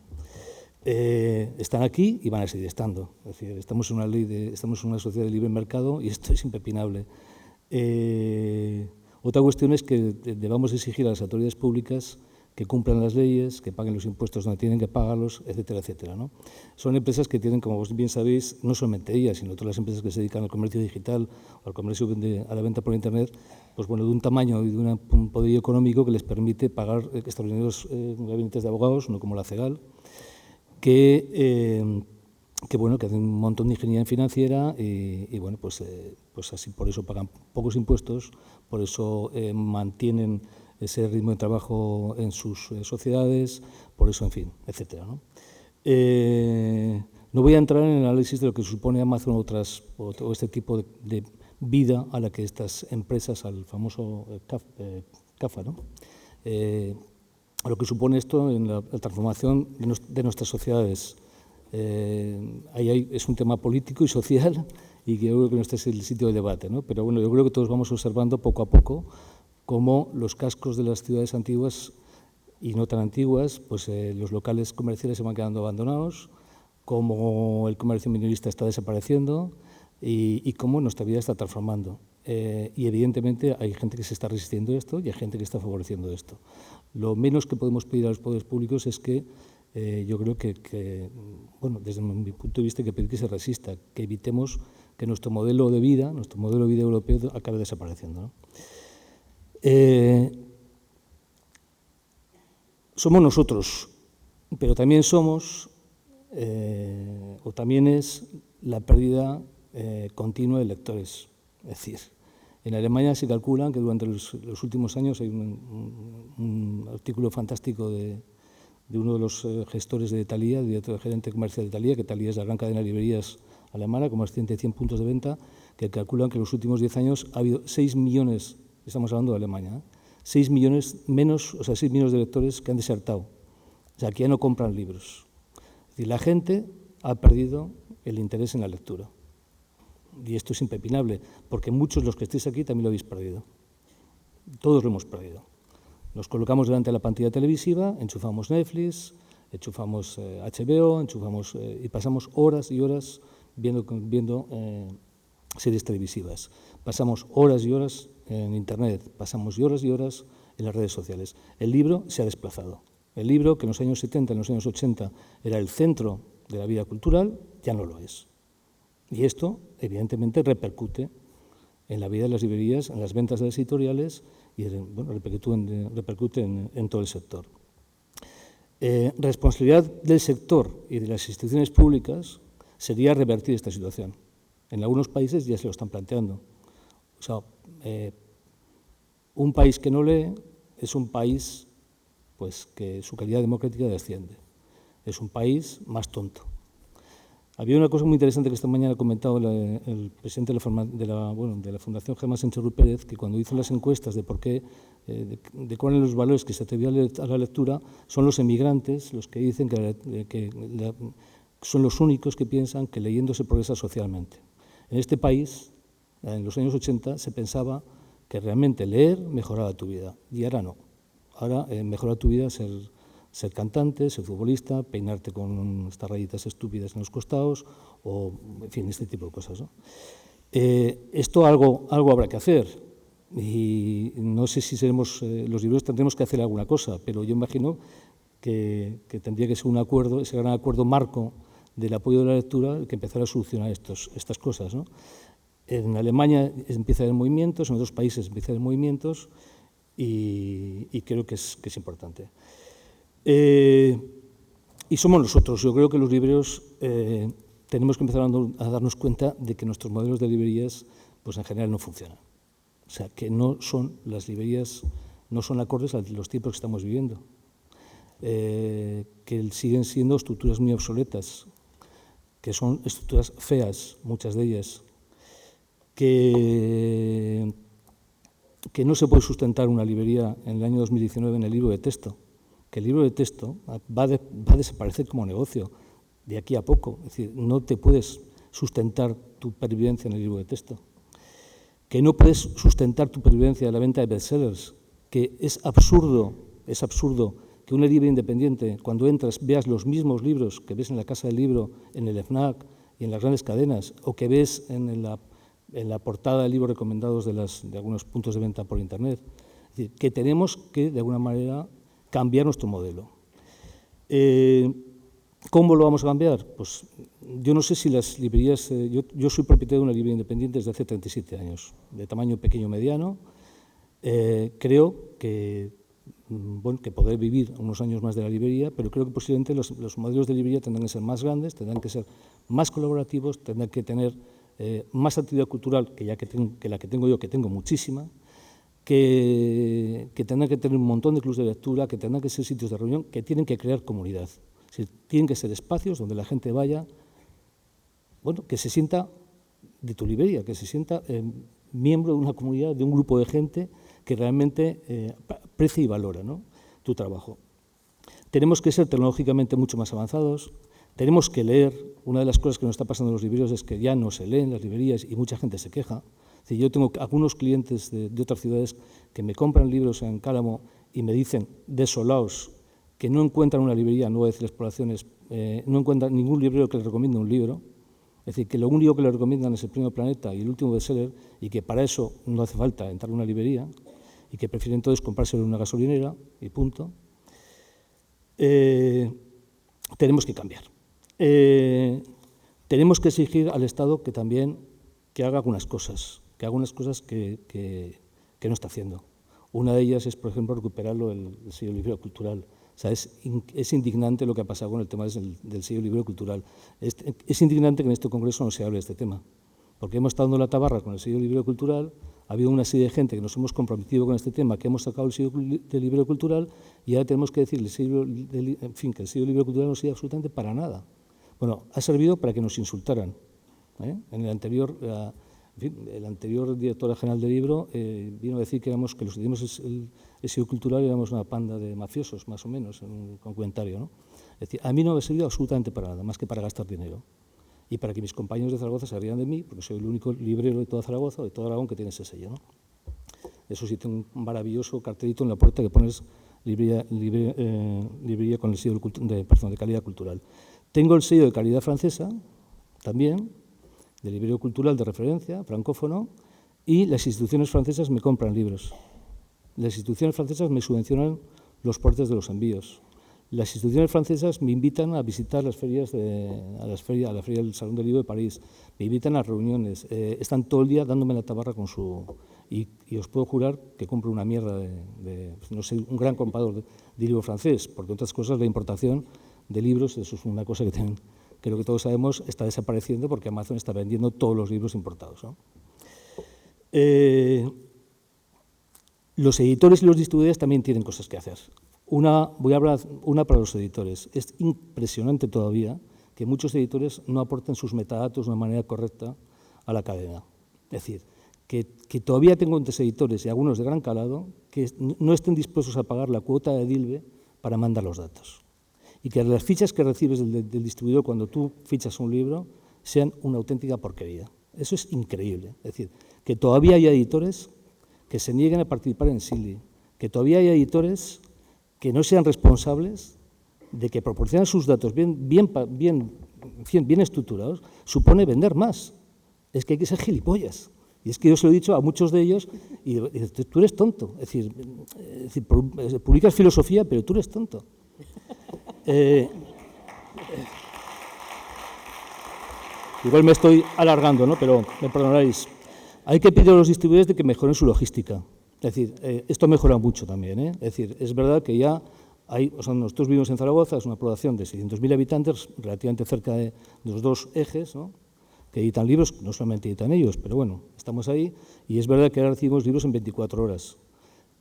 Están aquí y van a seguir estando. Es decir, estamos en una sociedad de libre mercado y esto es impepinable. Otra cuestión es que debamos exigir a las autoridades públicas que cumplan las leyes, que paguen los impuestos donde tienen que pagarlos, etcétera, etcétera, ¿no? Son empresas que tienen, como vos bien sabéis, no solamente ellas, sino todas las empresas que se dedican al comercio digital o al comercio a la venta por Internet, pues bueno, de un tamaño y de un poderío económico que les permite pagar extraordinarios gabinetes de abogados, no como la CEGAL, que hacen un montón de ingeniería financiera y bueno, pues así por eso pagan pocos impuestos, por eso mantienen ese ritmo de trabajo en sus sociedades, por eso, en fin, etcétera, ¿no? No voy a entrar en el análisis de lo que supone Amazon o este tipo de vida a la que estas empresas, al famoso CAFA, ¿no? A lo que supone esto en la transformación de nuestras sociedades. Ahí es un tema político y social y que yo creo que no este es el sitio de debate, ¿no? Pero bueno, yo creo que todos vamos observando poco a poco cómo los cascos de las ciudades antiguas y no tan antiguas, pues los locales comerciales se van quedando abandonados, cómo el comercio minorista está desapareciendo y cómo nuestra vida está transformando. Y evidentemente hay gente que se está resistiendo a esto y hay gente que está favoreciendo esto. Lo menos que podemos pedir a los poderes públicos es que yo creo que, bueno, desde mi punto de vista, hay que pedir que se resista, que evitemos que nuestro modelo de vida europeo acabe desapareciendo, ¿no? Somos nosotros, pero también somos, o también es la pérdida continua de lectores. Es decir, en Alemania se calcula que durante los últimos años hay un artículo fantástico de uno de los gestores de Thalia, director gerente comercial de Thalia, que Thalia es la gran cadena de librerías alemana, con más de 100 puntos de venta, que calculan que en los últimos 10 años ha habido 6 millones, estamos hablando de Alemania, 6 millones menos, o sea, 6 millones de lectores que han desertado, o sea, que ya no compran libros. Es decir, la gente ha perdido el interés en la lectura. Y esto es impepinable, porque muchos de los que estéis aquí también lo habéis perdido. Todos lo hemos perdido. Nos colocamos delante de la pantalla televisiva, enchufamos Netflix, enchufamos HBO, y pasamos horas y horas viendo series televisivas. Pasamos horas y horas en Internet, pasamos horas y horas en las redes sociales. El libro se ha desplazado. El libro, que en los años 70, en los años 80, era el centro de la vida cultural, ya no lo es. Y esto, evidentemente, repercute en la vida de las librerías, en las ventas de las editoriales y bueno, repercute en todo el sector. Responsabilidad del sector y de las instituciones públicas sería revertir esta situación. En algunos países ya se lo están planteando. O sea, un país que no lee es un país pues, que su calidad democrática desciende. Es un país más tonto. Había una cosa muy interesante que esta mañana ha comentado el presidente de la Fundación Germán Sánchez Ruiz Pérez, que cuando hizo las encuestas de por qué, de cuáles eran los valores que se atrevían a la lectura, son los emigrantes los que dicen que son los únicos que piensan que leyendo se progresa socialmente. En este país, en los años 80, se pensaba que realmente leer mejoraba tu vida, y ahora no. Ahora mejora tu vida ser cantante, ser futbolista, peinarte con estas rayitas estúpidas en los costados, o, en fin, este tipo de cosas, ¿no? Esto algo habrá que hacer, y no sé si seremos, los libreros tendremos que hacer alguna cosa, pero yo imagino que tendría que ser un acuerdo, ese gran acuerdo marco del apoyo de la lectura, el que empezara a solucionar estas cosas, ¿no? En Alemania empieza a haber movimientos, en otros países empieza a haber movimientos, y creo que es importante. Y somos nosotros. Yo creo que los libreros tenemos que empezar a darnos cuenta de que nuestros modelos de librerías, pues en general no funcionan. O sea, que las librerías no son acordes a los tiempos que estamos viviendo. Que siguen siendo estructuras muy obsoletas, que son estructuras feas, muchas de ellas, que no se puede sustentar una librería en el año 2019 en el libro de texto, que el libro de texto va a desaparecer como negocio de aquí a poco. Es decir, no te puedes sustentar tu pervivencia en el libro de texto, que no puedes sustentar tu pervivencia en la venta de bestsellers, que es absurdo que una librería independiente, cuando entras, veas los mismos libros que ves en la Casa del Libro, en el FNAC y en las grandes cadenas, o que ves en la en la portada del libro recomendados de algunos puntos de venta por Internet. Es decir, que tenemos que, de alguna manera, cambiar nuestro modelo. ¿Cómo lo vamos a cambiar? Pues yo no sé si las librerías... yo soy propietario de una librería independiente desde hace 37 años, de tamaño pequeño mediano. Creo que, bueno, que podré vivir unos años más de la librería, pero creo que posiblemente los modelos de librería tendrán que ser más grandes, tendrán que ser más colaborativos, tendrán que tener más actividad cultural que la que tengo yo, que tengo muchísima, que tendrán que tener un montón de clubes de lectura, que tendrán que ser sitios de reunión, que tienen que crear comunidad. Es decir, tienen que ser espacios donde la gente vaya, bueno, que se sienta de tu librería, que se sienta miembro de una comunidad, de un grupo de gente que realmente aprecia y valora, ¿no?, tu trabajo. Tenemos que ser tecnológicamente mucho más avanzados, tenemos que leer. Una de las cosas que nos está pasando en los libreros es que ya no se leen las librerías y mucha gente se queja. Es decir, yo tengo algunos clientes de otras ciudades que me compran libros en Cálamo y me dicen, desolados, que no encuentran una librería, no voy a decir exploraciones, no encuentran ningún librero que les recomiende un libro. Es decir, que lo único que les recomiendan es El Premio Planeta y el último bestseller, y que para eso no hace falta entrar en una librería, y que prefieren entonces comprárselo en una gasolinera y punto. Tenemos que cambiar. Tenemos que exigir al Estado que también haga algunas cosas, que no está haciendo. Una de ellas es, por ejemplo, recuperarlo el sello librero cultural. O sea, es indignante lo que ha pasado con el tema del sello librero cultural. Es indignante que en este Congreso no se hable de este tema, porque hemos estado dando la tabarra con el sello librero cultural, ha habido una serie de gente que nos hemos comprometido con este tema, que hemos sacado el sello del librero cultural, y ahora tenemos que decir que el sello librero cultural no sirve absolutamente para nada. Bueno, ha servido para que nos insultaran. En el anterior... el anterior director general del libro vino a decir que los que dimos el sello cultural éramos una panda de mafiosos, más o menos, en un comentario, ¿no? Es decir, a mí no me ha servido absolutamente para nada, más que para gastar dinero. Y para que mis compañeros de Zaragoza se rían de mí, porque soy el único librero de toda Zaragoza, o de todo Aragón, que tiene ese sello, ¿no? Eso sí, tengo un maravilloso cartelito en la puerta que pones librería con el sello de calidad cultural. Tengo el sello de calidad francesa, también, de librero cultural de referencia, francófono, y las instituciones francesas me compran libros. Las instituciones francesas me subvencionan los portes de los envíos. Las instituciones francesas me invitan a visitar las ferias, a la feria del Salón del Libro de París, me invitan a reuniones, están todo el día dándome la tabarra con su... Y os puedo jurar que compro una mierda no sé, un gran comprador de libro francés, porque otras cosas la importación de libros, eso es una cosa que creo que todos sabemos, está desapareciendo porque Amazon está vendiendo todos los libros importados, ¿no? Los editores y los distribuidores también tienen cosas que hacer. Voy a hablar una para los editores. Es impresionante todavía que muchos editores no aporten sus metadatos de una manera correcta a la cadena. Es decir, que todavía tengo entre editores y algunos de gran calado que no estén dispuestos a pagar la cuota de DILBE para mandar los datos. Y que las fichas que recibes del distribuidor cuando tú fichas un libro sean una auténtica porquería. Eso es increíble. Es decir, que todavía hay editores que se nieguen a participar en SILI, que todavía hay editores que no sean responsables de que proporcionan sus datos bien estructurados, supone vender más. Es que hay que ser gilipollas. Y es que yo se lo he dicho a muchos de ellos, y tú eres tonto. Es decir, publicas filosofía, pero tú eres tonto. Igual me estoy alargando, ¿no? Pero me perdonaréis. Hay que pedir a los distribuidores de que mejoren su logística. Es decir, esto mejora mucho también, ¿eh? Es decir, es verdad que ya nosotros vivimos en Zaragoza, es una población de 600.000 habitantes, relativamente cerca de los dos ejes, ¿no?, que editan libros, no solamente editan ellos, pero bueno, estamos ahí, y es verdad que ahora recibimos libros en 24 horas.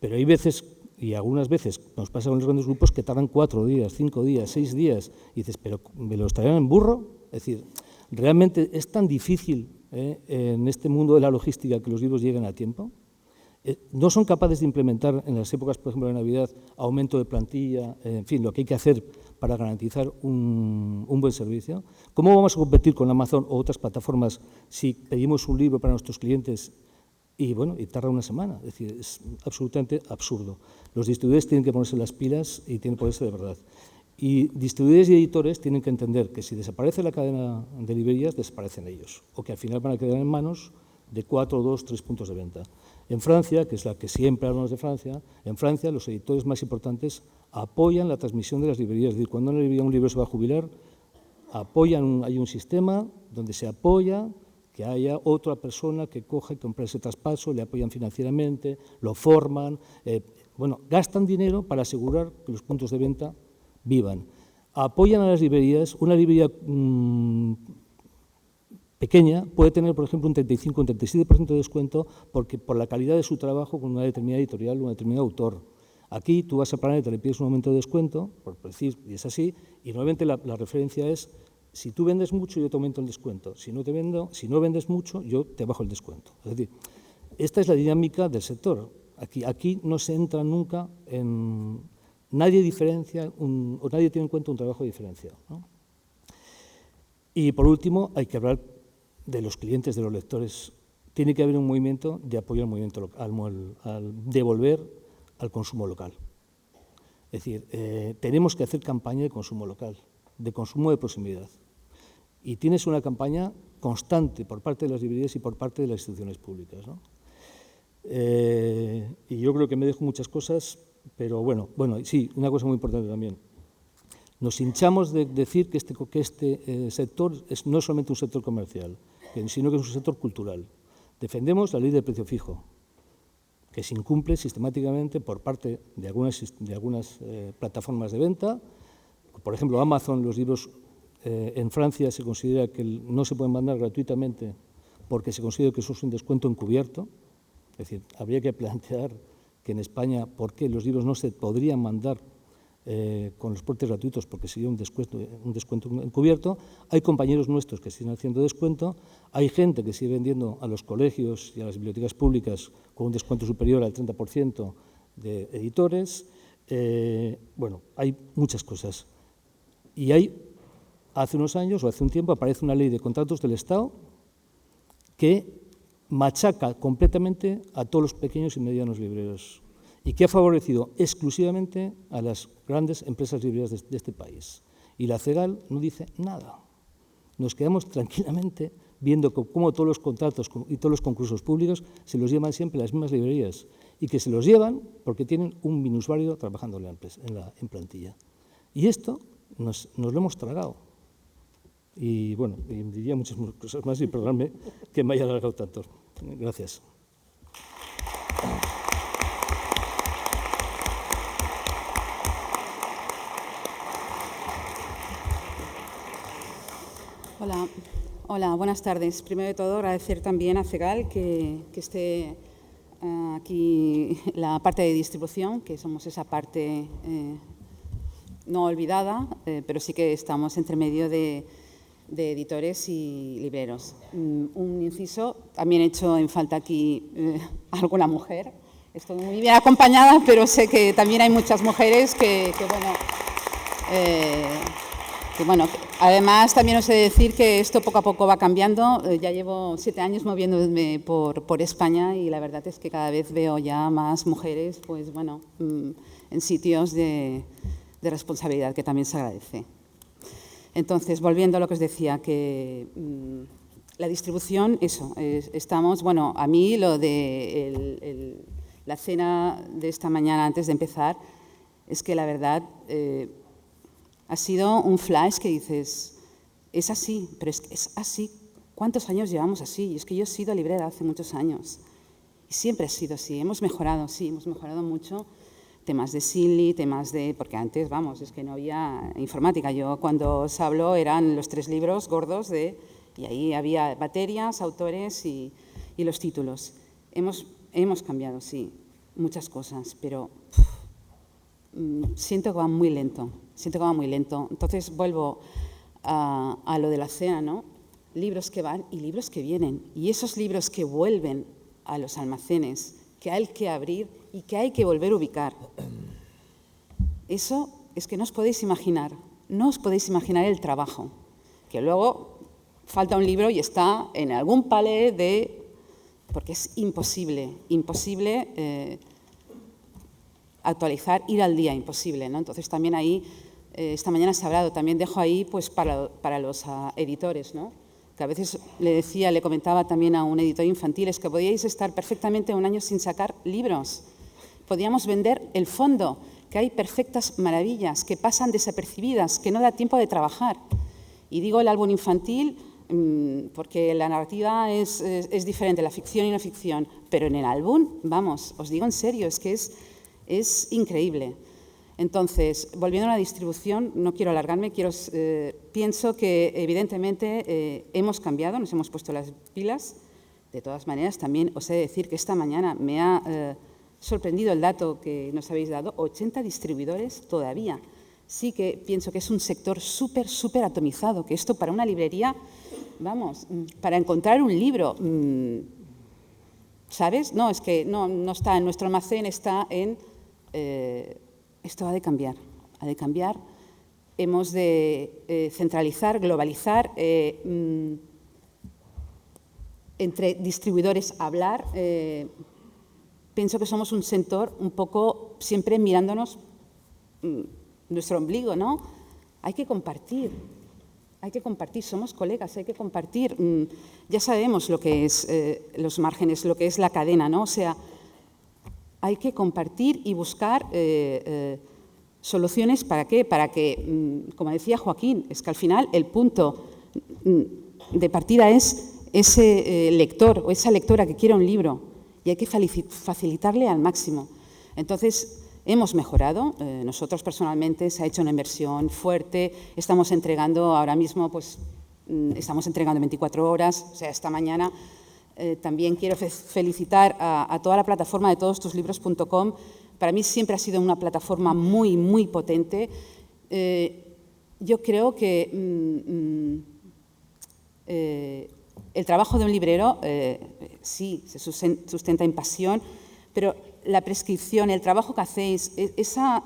Pero hay veces, y algunas veces nos pasa con los grandes grupos, que tardan 4 días, 5 días, 6 días, y dices, ¿pero me los traerán en burro? Es decir, realmente es tan difícil en este mundo de la logística que los libros lleguen a tiempo. No son capaces de implementar en las épocas, por ejemplo, de Navidad, aumento de plantilla, en fin, lo que hay que hacer para garantizar un buen servicio. ¿Cómo vamos a competir con Amazon o otras plataformas si pedimos un libro para nuestros clientes y tarda una semana? Es decir, es absolutamente absurdo. Los distribuidores tienen que ponerse las pilas y tienen que ponerse de verdad. Y distribuidores y editores tienen que entender que si desaparece la cadena de librerías, desaparecen ellos, o que al final van a quedar en manos de 4, 2, 3 puntos de venta. En Francia, que es la que siempre hablamos de Francia, en Francia los editores más importantes apoyan la transmisión de las librerías. Es decir, cuando una librería, un libro se va a jubilar, hay un sistema donde se apoya que haya otra persona que coja y compre ese traspaso, le apoyan financieramente, lo forman, gastan dinero para asegurar que los puntos de venta vivan. Apoyan a las librerías. Una librería pequeña puede tener, por ejemplo, un 35 o un 37% de descuento por la calidad de su trabajo con una determinada editorial o un determinado autor. Aquí tú vas a Planeta, le pides un aumento de descuento, por decir, y es así, y normalmente la referencia es: si tú vendes mucho, yo te aumento el descuento. Si no vendes mucho, yo te bajo el descuento. Es decir, esta es la dinámica del sector. Aquí no se entra nunca en... Nadie diferencia, o nadie tiene en cuenta un trabajo diferenciado, ¿no? Y por último, hay que hablar de los clientes, de los lectores. Tiene que haber un movimiento de apoyo al movimiento local, al devolver al consumo local. Es decir, tenemos que hacer campaña de consumo local, de consumo de proximidad. Y tienes una campaña constante por parte de las librerías y por parte de las instituciones públicas, ¿no? Y yo creo que me dejo muchas cosas, pero bueno, sí, una cosa muy importante también. Nos hinchamos de decir que este sector no es solamente un sector comercial, sino que es un sector cultural. Defendemos la ley del precio fijo, que se incumple sistemáticamente por parte de algunas plataformas de venta. Por ejemplo, Amazon, los libros en Francia se considera que no se pueden mandar gratuitamente porque se considera que eso es un descuento encubierto. Es decir, habría que plantear que en España por qué los libros no se podrían mandar con los portes gratuitos, porque sería un descuento encubierto. Hay compañeros nuestros que siguen haciendo descuento, hay gente que sigue vendiendo a los colegios y a las bibliotecas públicas con un descuento superior al 30% de editores. Hay muchas cosas. Y hace unos años o hace un tiempo aparece una ley de contratos del Estado que machaca completamente a todos los pequeños y medianos libreros y que ha favorecido exclusivamente a las grandes empresas libreras de este país. Y la CEGAL no dice nada. Nos quedamos tranquilamente viendo cómo todos los contratos y todos los concursos públicos se los llevan siempre las mismas librerías y que se los llevan porque tienen un minusválido trabajando en plantilla. Y esto nos lo hemos tragado. Y bueno, diría muchas cosas más y perdonadme que me haya alargado tanto. Gracias. Hola, buenas tardes. Primero de todo, agradecer también a CEGAL que esté aquí la parte de distribución, que somos esa parte no olvidada, pero sí que estamos entre medio de editores y libreros. Un inciso, también he hecho en falta aquí alguna mujer. Estoy muy bien acompañada, pero sé que también hay muchas mujeres que además también os he de decir que esto poco a poco va cambiando. Ya llevo 7 años moviéndome por España y la verdad es que cada vez veo ya más mujeres en sitios de responsabilidad, que también se agradece. Entonces, volviendo a lo que os decía, que la distribución, estamos, a mí lo de la cena de esta mañana antes de empezar, es que la verdad ha sido un flash que dices, es así, pero es que es así. ¿Cuántos años llevamos así? Y es que yo he sido librera hace muchos años y siempre ha sido así. Hemos mejorado mucho. Temas de Sinly, porque antes, es que no había informática. Yo cuando os hablo eran los 3 libros gordos y ahí había materias, autores y los títulos. Hemos cambiado, sí, muchas cosas, pero siento que va muy lento. Entonces vuelvo a lo de la cena, ¿no? Libros que van y libros que vienen. Y esos libros que vuelven a los almacenes, que hay que abrir y que hay que volver a ubicar. Eso es que no os podéis imaginar el trabajo, que luego falta un libro y está en algún palé porque es imposible actualizar, ir al día, imposible, ¿no? Entonces también ahí, esta mañana se ha hablado, también dejo ahí pues para los editores, ¿no? que a veces le comentaba también a un editor infantil, es que podíais estar perfectamente un año sin sacar libros. Podíamos vender el fondo, que hay perfectas maravillas, que pasan desapercibidas, que no da tiempo de trabajar. Y digo el álbum infantil porque la narrativa es diferente, la ficción y la ficción, pero en el álbum, vamos, os digo en serio, es que es increíble. Entonces, volviendo a la distribución, no quiero alargarme, pienso que evidentemente hemos cambiado, nos hemos puesto las pilas. De todas maneras, también os he de decir que esta mañana me ha sorprendido el dato que nos habéis dado, 80 distribuidores todavía. Sí que pienso que es un sector súper atomizado, que esto para una librería, vamos, para encontrar un libro, ¿sabes? No, es que no está en nuestro almacén, está en... esto ha de cambiar, ha de cambiar. Hemos de centralizar, globalizar, entre distribuidores hablar. Pienso que somos un sector un poco siempre mirándonos nuestro ombligo, ¿no? Hay que compartir, somos colegas, hay que compartir. Ya sabemos lo que es los márgenes, lo que es la cadena, ¿no? O sea, hay que compartir y buscar soluciones. ¿Para qué? Para que, como decía Joaquín, es que al final el punto de partida es ese lector o esa lectora que quiere un libro y hay que facilitarle al máximo. Entonces, hemos mejorado. Nosotros personalmente se ha hecho una inversión fuerte. Estamos entregando ahora mismo, pues, estamos entregando 24 horas, o sea, esta mañana. También quiero felicitar a toda la plataforma de todostuslibros.com. Para mí siempre ha sido una plataforma muy potente. Yo creo que el trabajo de un librero, sí, se sustenta en pasión, pero la prescripción, el trabajo que hacéis, esa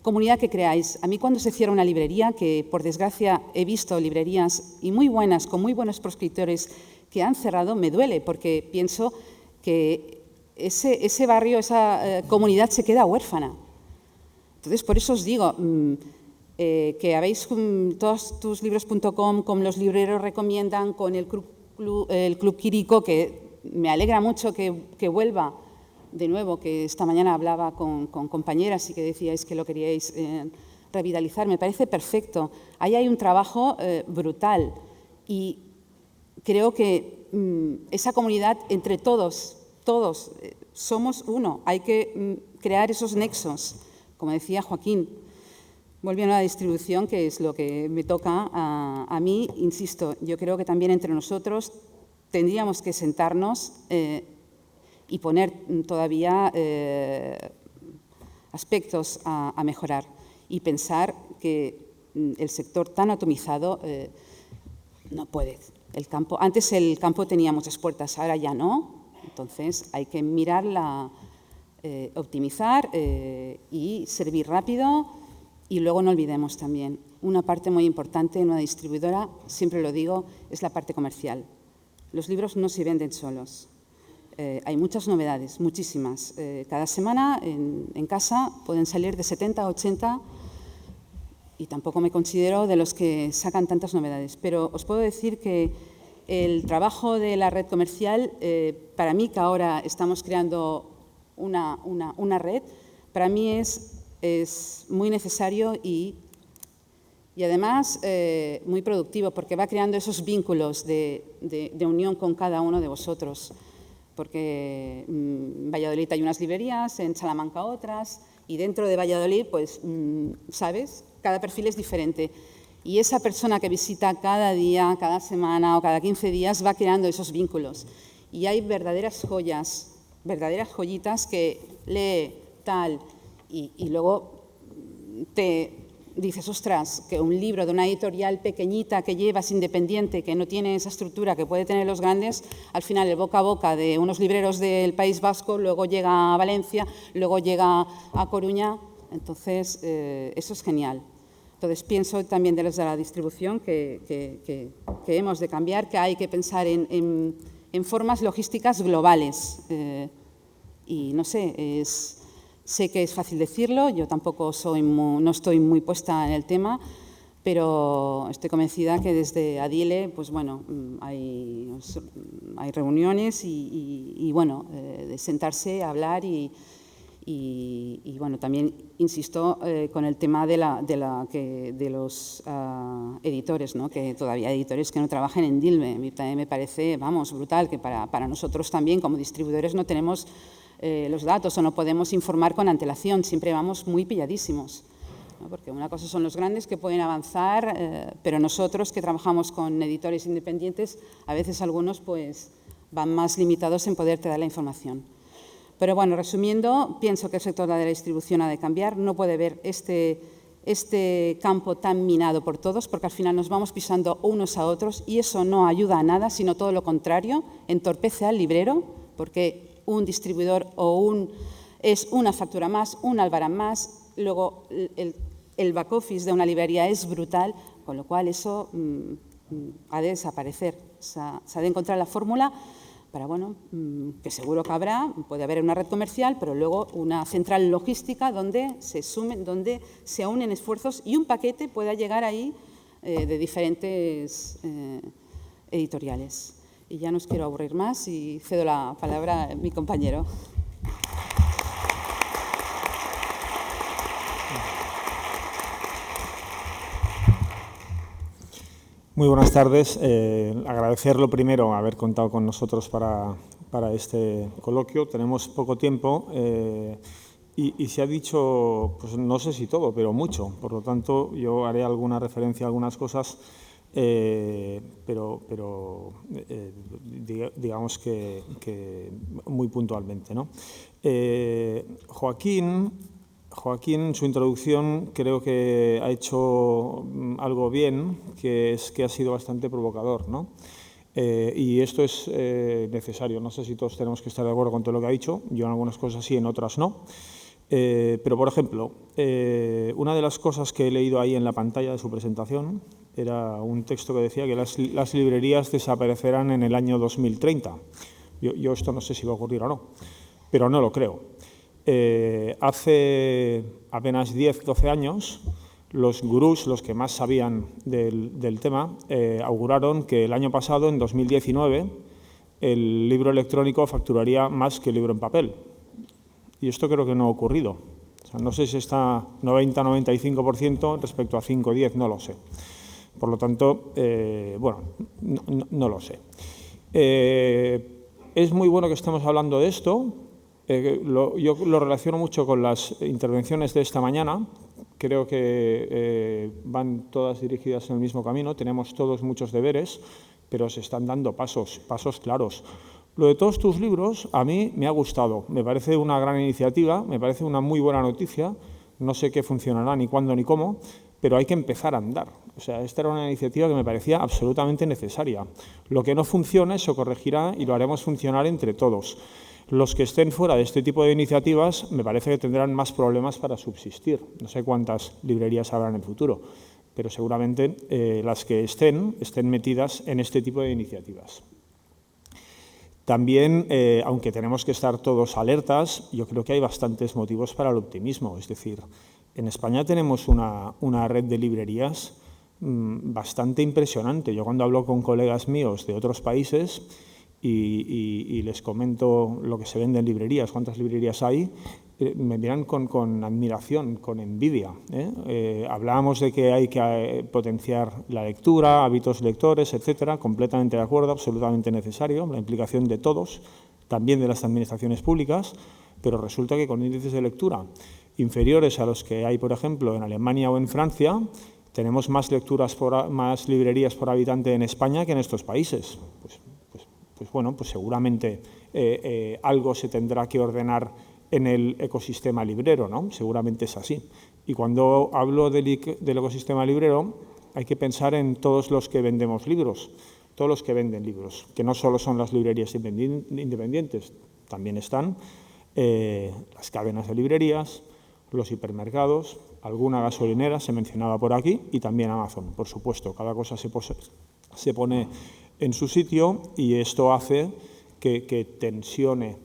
comunidad que creáis. A mí cuando se cierra una librería, que por desgracia he visto librerías y muy buenas, con muy buenos proscriptores, que han cerrado, me duele, porque pienso que ese barrio, esa comunidad se queda huérfana. Entonces, por eso os digo que habéis todostuslibros.com, con los libreros recomiendan, con el Club Quirico, que me alegra mucho que vuelva de nuevo, que esta mañana hablaba con compañeras y que decíais que lo queríais revitalizar. Me parece perfecto. Ahí hay un trabajo brutal y creo que esa comunidad, entre todos somos uno. Hay que crear esos nexos, como decía Joaquín. Volviendo a la distribución, que es lo que me toca a mí, insisto, yo creo que también entre nosotros tendríamos que sentarnos y poner todavía aspectos a mejorar y pensar que el sector tan atomizado no puede. Antes el campo tenía muchas puertas, ahora ya no. Entonces hay que mirarla, optimizar y servir rápido. Y luego no olvidemos también, una parte muy importante en una distribuidora, siempre lo digo, es la parte comercial. Los libros no se venden solos. Hay muchas novedades, muchísimas. Cada semana en casa pueden salir de 70 a 80 y tampoco me considero de los que sacan tantas novedades. Pero os puedo decir que el trabajo de la red comercial, para mí que ahora estamos creando una red, para mí es muy necesario y además muy productivo, porque va creando esos vínculos de unión con cada uno de vosotros. Porque en Valladolid hay unas librerías, en Salamanca otras, y dentro de Valladolid, pues, ¿sabes? Cada perfil es diferente. Y esa persona que visita cada día, cada semana o cada 15 días va creando esos vínculos. Y hay verdaderas joyas, verdaderas joyitas que lee tal y luego te dices, ostras, que un libro de una editorial pequeñita que llevas independiente, que no tiene esa estructura que puede tener los grandes, al final el boca a boca de unos libreros del País Vasco, luego llega a Valencia, luego llega a Coruña. Entonces, eso es genial. Entonces, pienso también de los de la distribución que hemos de cambiar, que hay que pensar en formas logísticas globales. Y no sé, sé que es fácil decirlo, yo tampoco no estoy muy puesta en el tema, pero estoy convencida que desde Adile, pues bueno, hay reuniones y bueno, de sentarse, hablar y bueno, también insisto con el tema de los editores, ¿no? Que todavía hay editores que no trabajan en Dilme. A mí también me parece, vamos, brutal, que para nosotros también como distribuidores no tenemos los datos o no podemos informar con antelación, siempre vamos muy pilladísimos, ¿no? Porque una cosa son los grandes que pueden avanzar, pero nosotros que trabajamos con editores independientes, a veces algunos pues van más limitados en poderte dar la información. Pero bueno, resumiendo, pienso que el sector de la distribución ha de cambiar, no puede haber este campo tan minado por todos, porque al final nos vamos pisando unos a otros y eso no ayuda a nada, sino todo lo contrario, entorpece al librero, porque un distribuidor es una factura más, un albarán más, luego el back office de una librería es brutal, con lo cual eso ha de desaparecer. Se ha de encontrar la fórmula para, bueno, que seguro que habrá, puede haber una red comercial, pero luego una central logística donde se unen esfuerzos y un paquete pueda llegar ahí de diferentes editoriales. Y ya no os quiero aburrir más y cedo la palabra a mi compañero. Muy buenas tardes. Agradecer lo primero haber contado con nosotros para este coloquio. Tenemos poco tiempo y se ha dicho, pues no sé si todo, pero mucho. Por lo tanto, yo haré alguna referencia a algunas cosas, pero digamos que muy puntualmente, ¿no? Joaquín, en su introducción, creo que ha hecho algo bien, que es que ha sido bastante provocador, ¿no? Y esto es necesario. No sé si todos tenemos que estar de acuerdo con todo lo que ha dicho. Yo en algunas cosas sí, en otras no. Pero, por ejemplo, una de las cosas que he leído ahí en la pantalla de su presentación era un texto que decía que las librerías desaparecerán en el año 2030. Yo esto no sé si va a ocurrir o no, pero no lo creo. Hace apenas 10-12 años, los gurús, los que más sabían del tema, auguraron que el año pasado, en 2019, el libro electrónico facturaría más que el libro en papel. Y esto creo que no ha ocurrido. O sea, no sé si está 90-95% respecto a 5-10, no lo sé. Por lo tanto, bueno, no lo sé. Es muy bueno que estemos hablando de esto. Yo lo relaciono mucho con las intervenciones de esta mañana. Creo que van todas dirigidas en el mismo camino. Tenemos todos muchos deberes, pero se están dando pasos claros. Lo de todos tus libros a mí me ha gustado. Me parece una gran iniciativa, me parece una muy buena noticia. No sé qué funcionará, ni cuándo, ni cómo, pero hay que empezar a andar. O sea, esta era una iniciativa que me parecía absolutamente necesaria. Lo que no funcione se corregirá y lo haremos funcionar entre todos. Los que estén fuera de este tipo de iniciativas me parece que tendrán más problemas para subsistir. No sé cuántas librerías habrá en el futuro, pero seguramente las que estén metidas en este tipo de iniciativas. También, aunque tenemos que estar todos alertas, yo creo que hay bastantes motivos para el optimismo. Es decir, en España tenemos una red de librerías bastante impresionante. Yo cuando hablo con colegas míos de otros países y les comento lo que se vende en librerías, cuántas librerías hay, me miran con admiración, con envidia. Hablábamos de que hay que potenciar la lectura, hábitos lectores, etcétera, completamente de acuerdo, absolutamente necesario, la implicación de todos, también de las administraciones públicas, pero resulta que con índices de lectura inferiores a los que hay, por ejemplo, en Alemania o en Francia, tenemos más librerías por habitante en España que en estos países. Pues bueno, pues seguramente algo se tendrá que ordenar en el ecosistema librero, ¿no? Seguramente es así. Y cuando hablo del ecosistema librero, hay que pensar en todos los que vendemos libros, todos los que venden libros, que no solo son las librerías independientes, también están las cadenas de librerías, los hipermercados, alguna gasolinera, se mencionaba por aquí, y también Amazon, por supuesto. Cada cosa se pone en su sitio y esto hace que tensione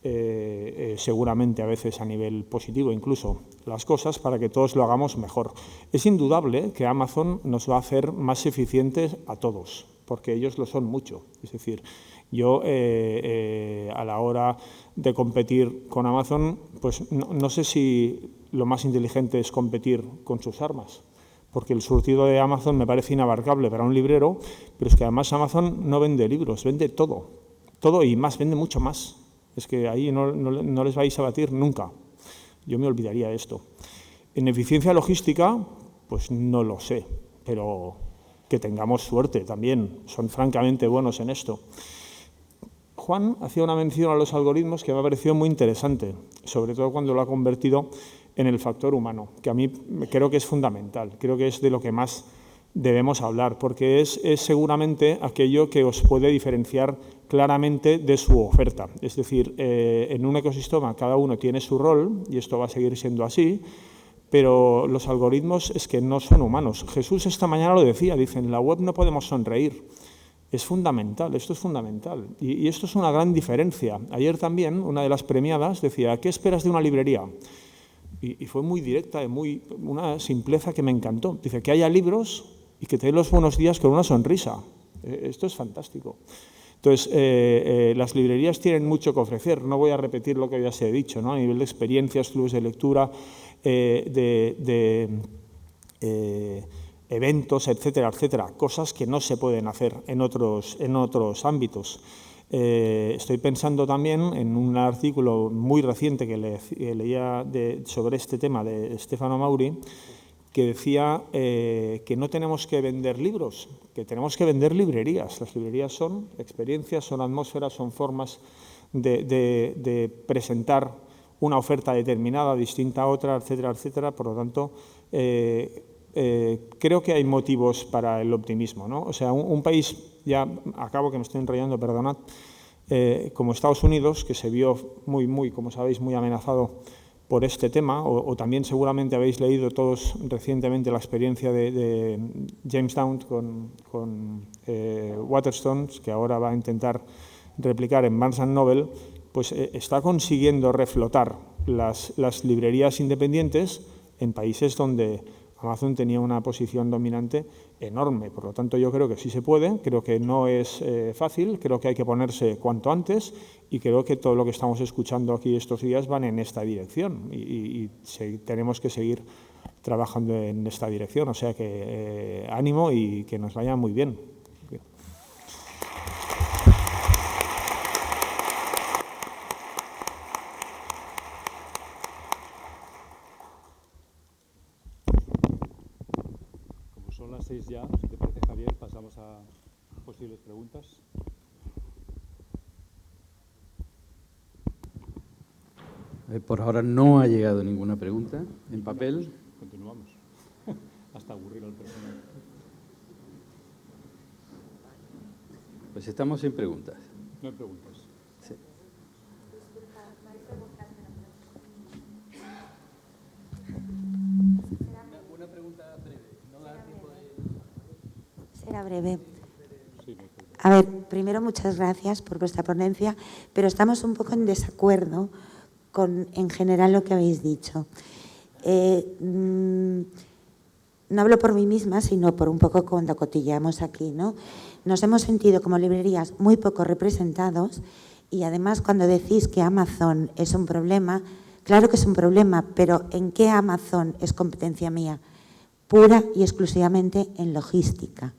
seguramente a veces a nivel positivo incluso, las cosas para que todos lo hagamos mejor. Es indudable que Amazon nos va a hacer más eficientes a todos, porque ellos lo son mucho. Es decir, yo a la hora de competir con Amazon, pues no sé si lo más inteligente es competir con sus armas, porque el surtido de Amazon me parece inabarcable para un librero, pero es que además Amazon no vende libros, vende todo, todo y más, vende mucho más. Es que ahí no les vais a batir nunca. Yo me olvidaría de esto. En eficiencia logística, pues no lo sé, pero que tengamos suerte también. Son francamente buenos en esto. Juan hacía una mención a los algoritmos que me ha parecido muy interesante, sobre todo cuando lo ha convertido en el factor humano, que a mí creo que es fundamental, creo que es de lo que más debemos hablar, porque es seguramente aquello que os puede diferenciar claramente de su oferta. Es decir, en un ecosistema cada uno tiene su rol, y esto va a seguir siendo así, pero los algoritmos es que no son humanos. Jesús esta mañana lo decía, dice, en la web no podemos sonreír. Es fundamental, esto es fundamental. Y esto es una gran diferencia. Ayer también, una de las premiadas decía, ¿qué esperas de una librería? Y fue muy directa, una simpleza que me encantó. Dice, que haya libros y que te den los buenos días con una sonrisa. Esto es fantástico. Entonces, las librerías tienen mucho que ofrecer. No voy a repetir lo que ya se ha dicho, ¿no? A nivel de experiencias, clubes de lectura, eventos, etcétera, etcétera. Cosas que no se pueden hacer en otros ámbitos. Estoy pensando también en un artículo muy reciente que leía sobre este tema de Stefano Mauri, que decía que no tenemos que vender libros, que tenemos que vender librerías. Las librerías son experiencias, son atmósferas, son formas de presentar una oferta determinada, distinta a otra, etcétera, etcétera. Por lo tanto, creo que hay motivos para el optimismo, ¿no? O sea, un país, ya acabo que me estoy enrollando, perdonad, como Estados Unidos, que se vio muy, como sabéis, muy amenazado por este tema, o también seguramente habéis leído todos recientemente la experiencia de James Down con Waterstone, que ahora va a intentar replicar en Barnes & Noble, pues está consiguiendo reflotar las librerías independientes en países donde Amazon tenía una posición dominante enorme. Por lo tanto, yo creo que sí se puede, creo que no es fácil, creo que hay que ponerse cuanto antes y creo que todo lo que estamos escuchando aquí estos días van en esta dirección y tenemos que seguir trabajando en esta dirección. O sea que ánimo y que nos vaya muy bien. Son las 6 ya, si te parece, Javier, pasamos a posibles preguntas. Por ahora no ha llegado ninguna pregunta en papel. Continuamos. Hasta aburrir al personal. Pues estamos sin preguntas. No hay preguntas. Sí. Una pregunta breve. No da tiempo de... Será breve. A ver, primero muchas gracias por vuestra ponencia, pero estamos un poco en desacuerdo con, en general, lo que habéis dicho. No hablo por mí misma, sino por un poco cuando cotilleamos aquí, ¿no? Nos hemos sentido como librerías muy poco representados y además cuando decís que Amazon es un problema, claro que es un problema, pero ¿en qué Amazon es competencia mía? Pura y exclusivamente en logística.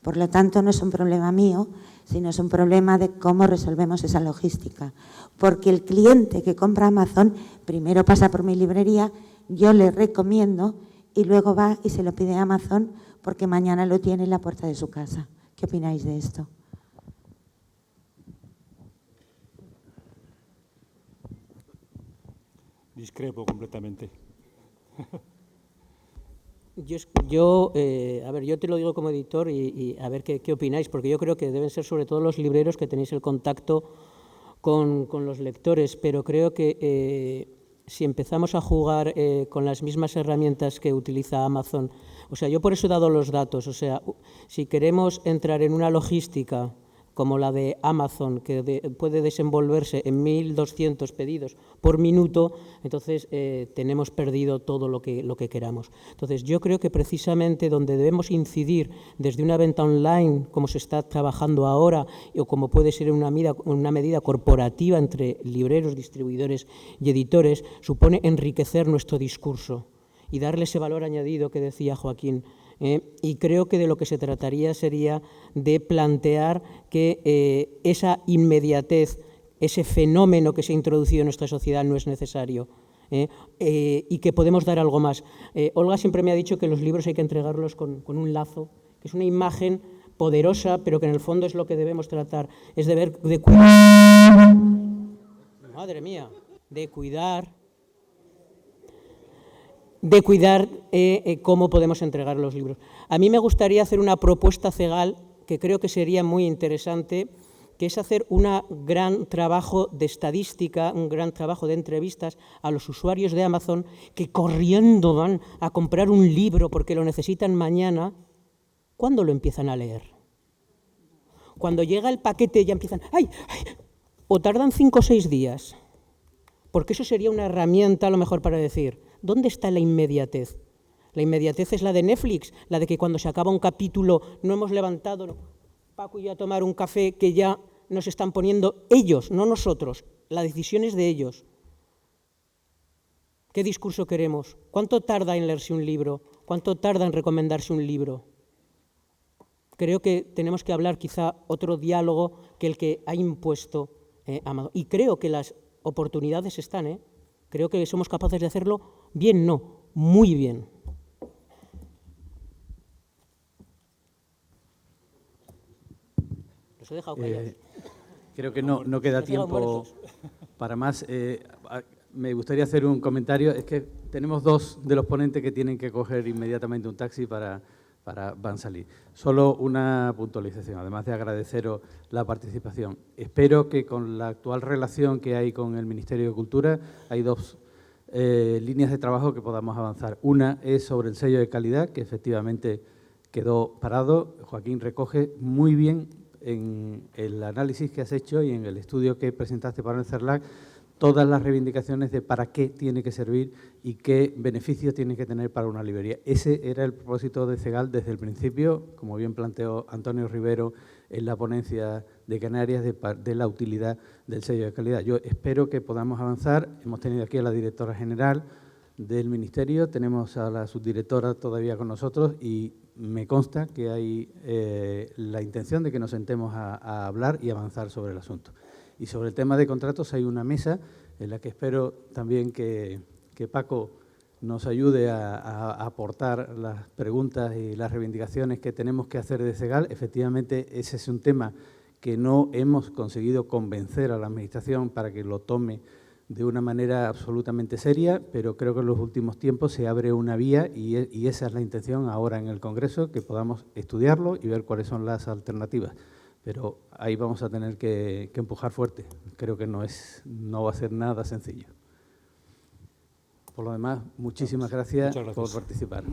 Por lo tanto, no es un problema mío, sino es un problema de cómo resolvemos esa logística. Porque el cliente que compra Amazon primero pasa por mi librería, yo le recomiendo y luego va y se lo pide a Amazon porque mañana lo tiene en la puerta de su casa. ¿Qué opináis de esto? Discrepo completamente. Yo te lo digo como editor y a ver qué opináis, porque yo creo que deben ser sobre todo los libreros que tenéis el contacto con los lectores, pero creo que si empezamos a jugar con las mismas herramientas que utiliza Amazon, o sea, yo por eso he dado los datos, o sea, si queremos entrar en una logística como la de Amazon, que puede desenvolverse en 1.200 pedidos por minuto, entonces tenemos perdido todo lo que queramos. Entonces, yo creo que precisamente donde debemos incidir desde una venta online, como se está trabajando ahora, o como puede ser una medida corporativa entre libreros, distribuidores y editores, supone enriquecer nuestro discurso y darle ese valor añadido que decía Joaquín. Y creo que de lo que se trataría sería de plantear que esa inmediatez, ese fenómeno que se ha introducido en nuestra sociedad no es necesario, y que podemos dar algo más. Olga siempre me ha dicho que los libros hay que entregarlos con un lazo, que es una imagen poderosa, pero que en el fondo es lo que debemos tratar, es de cuidar. Madre mía, de cuidar cómo podemos entregar los libros. A mí me gustaría hacer una propuesta CEGAL que creo que sería muy interesante, que es hacer un gran trabajo de estadística, un gran trabajo de entrevistas a los usuarios de Amazon que corriendo van a comprar un libro porque lo necesitan mañana. ¿Cuándo lo empiezan a leer? Cuando llega el paquete ya empiezan, ¡ay! O tardan 5 o 6 días, porque eso sería una herramienta a lo mejor para decir, ¿dónde está la inmediatez? La inmediatez es la de Netflix, la de que cuando se acaba un capítulo no hemos levantado, Paco y yo, a tomar un café, que ya nos están poniendo ellos, no nosotros. La decisión es de ellos. ¿Qué discurso queremos? ¿Cuánto tarda en leerse un libro? ¿Cuánto tarda en recomendarse un libro? Creo que tenemos que hablar quizá otro diálogo que el que ha impuesto Amazon. Y creo que las oportunidades están, Creo que somos capaces de hacerlo bien, no, muy bien. Los he dejado callados. Creo que no queda tiempo para más. Me gustaría hacer un comentario. Es que tenemos 2 de los ponentes que tienen que coger inmediatamente un taxi van a salir. Solo una puntualización, además de agradeceros la participación. Espero que con la actual relación que hay con el Ministerio de Cultura hay 2 líneas de trabajo que podamos avanzar. Una es sobre el sello de calidad, que efectivamente quedó parado. Joaquín, recoge muy bien en el análisis que has hecho y en el estudio que presentaste para el CERLAC todas las reivindicaciones de para qué tiene que servir y qué beneficios tiene que tener para una librería. Ese era el propósito de CEGAL desde el principio, como bien planteó Antonio Rivero en la ponencia de Canarias, de la utilidad del sello de calidad. Yo espero que podamos avanzar. Hemos tenido aquí a la directora general del Ministerio, tenemos a la subdirectora todavía con nosotros y me consta que hay la intención de que nos sentemos a hablar y avanzar sobre el asunto. Y sobre el tema de contratos hay una mesa en la que espero también que Paco nos ayude a aportar las preguntas y las reivindicaciones que tenemos que hacer de CEGAL. Efectivamente, ese es un tema que no hemos conseguido convencer a la Administración para que lo tome de una manera absolutamente seria, pero creo que en los últimos tiempos se abre una vía y esa es la intención ahora en el Congreso, que podamos estudiarlo y ver cuáles son las alternativas. Pero ahí vamos a tener que empujar fuerte. Creo que no va a ser nada sencillo. Por lo demás, muchísimas gracias por participar.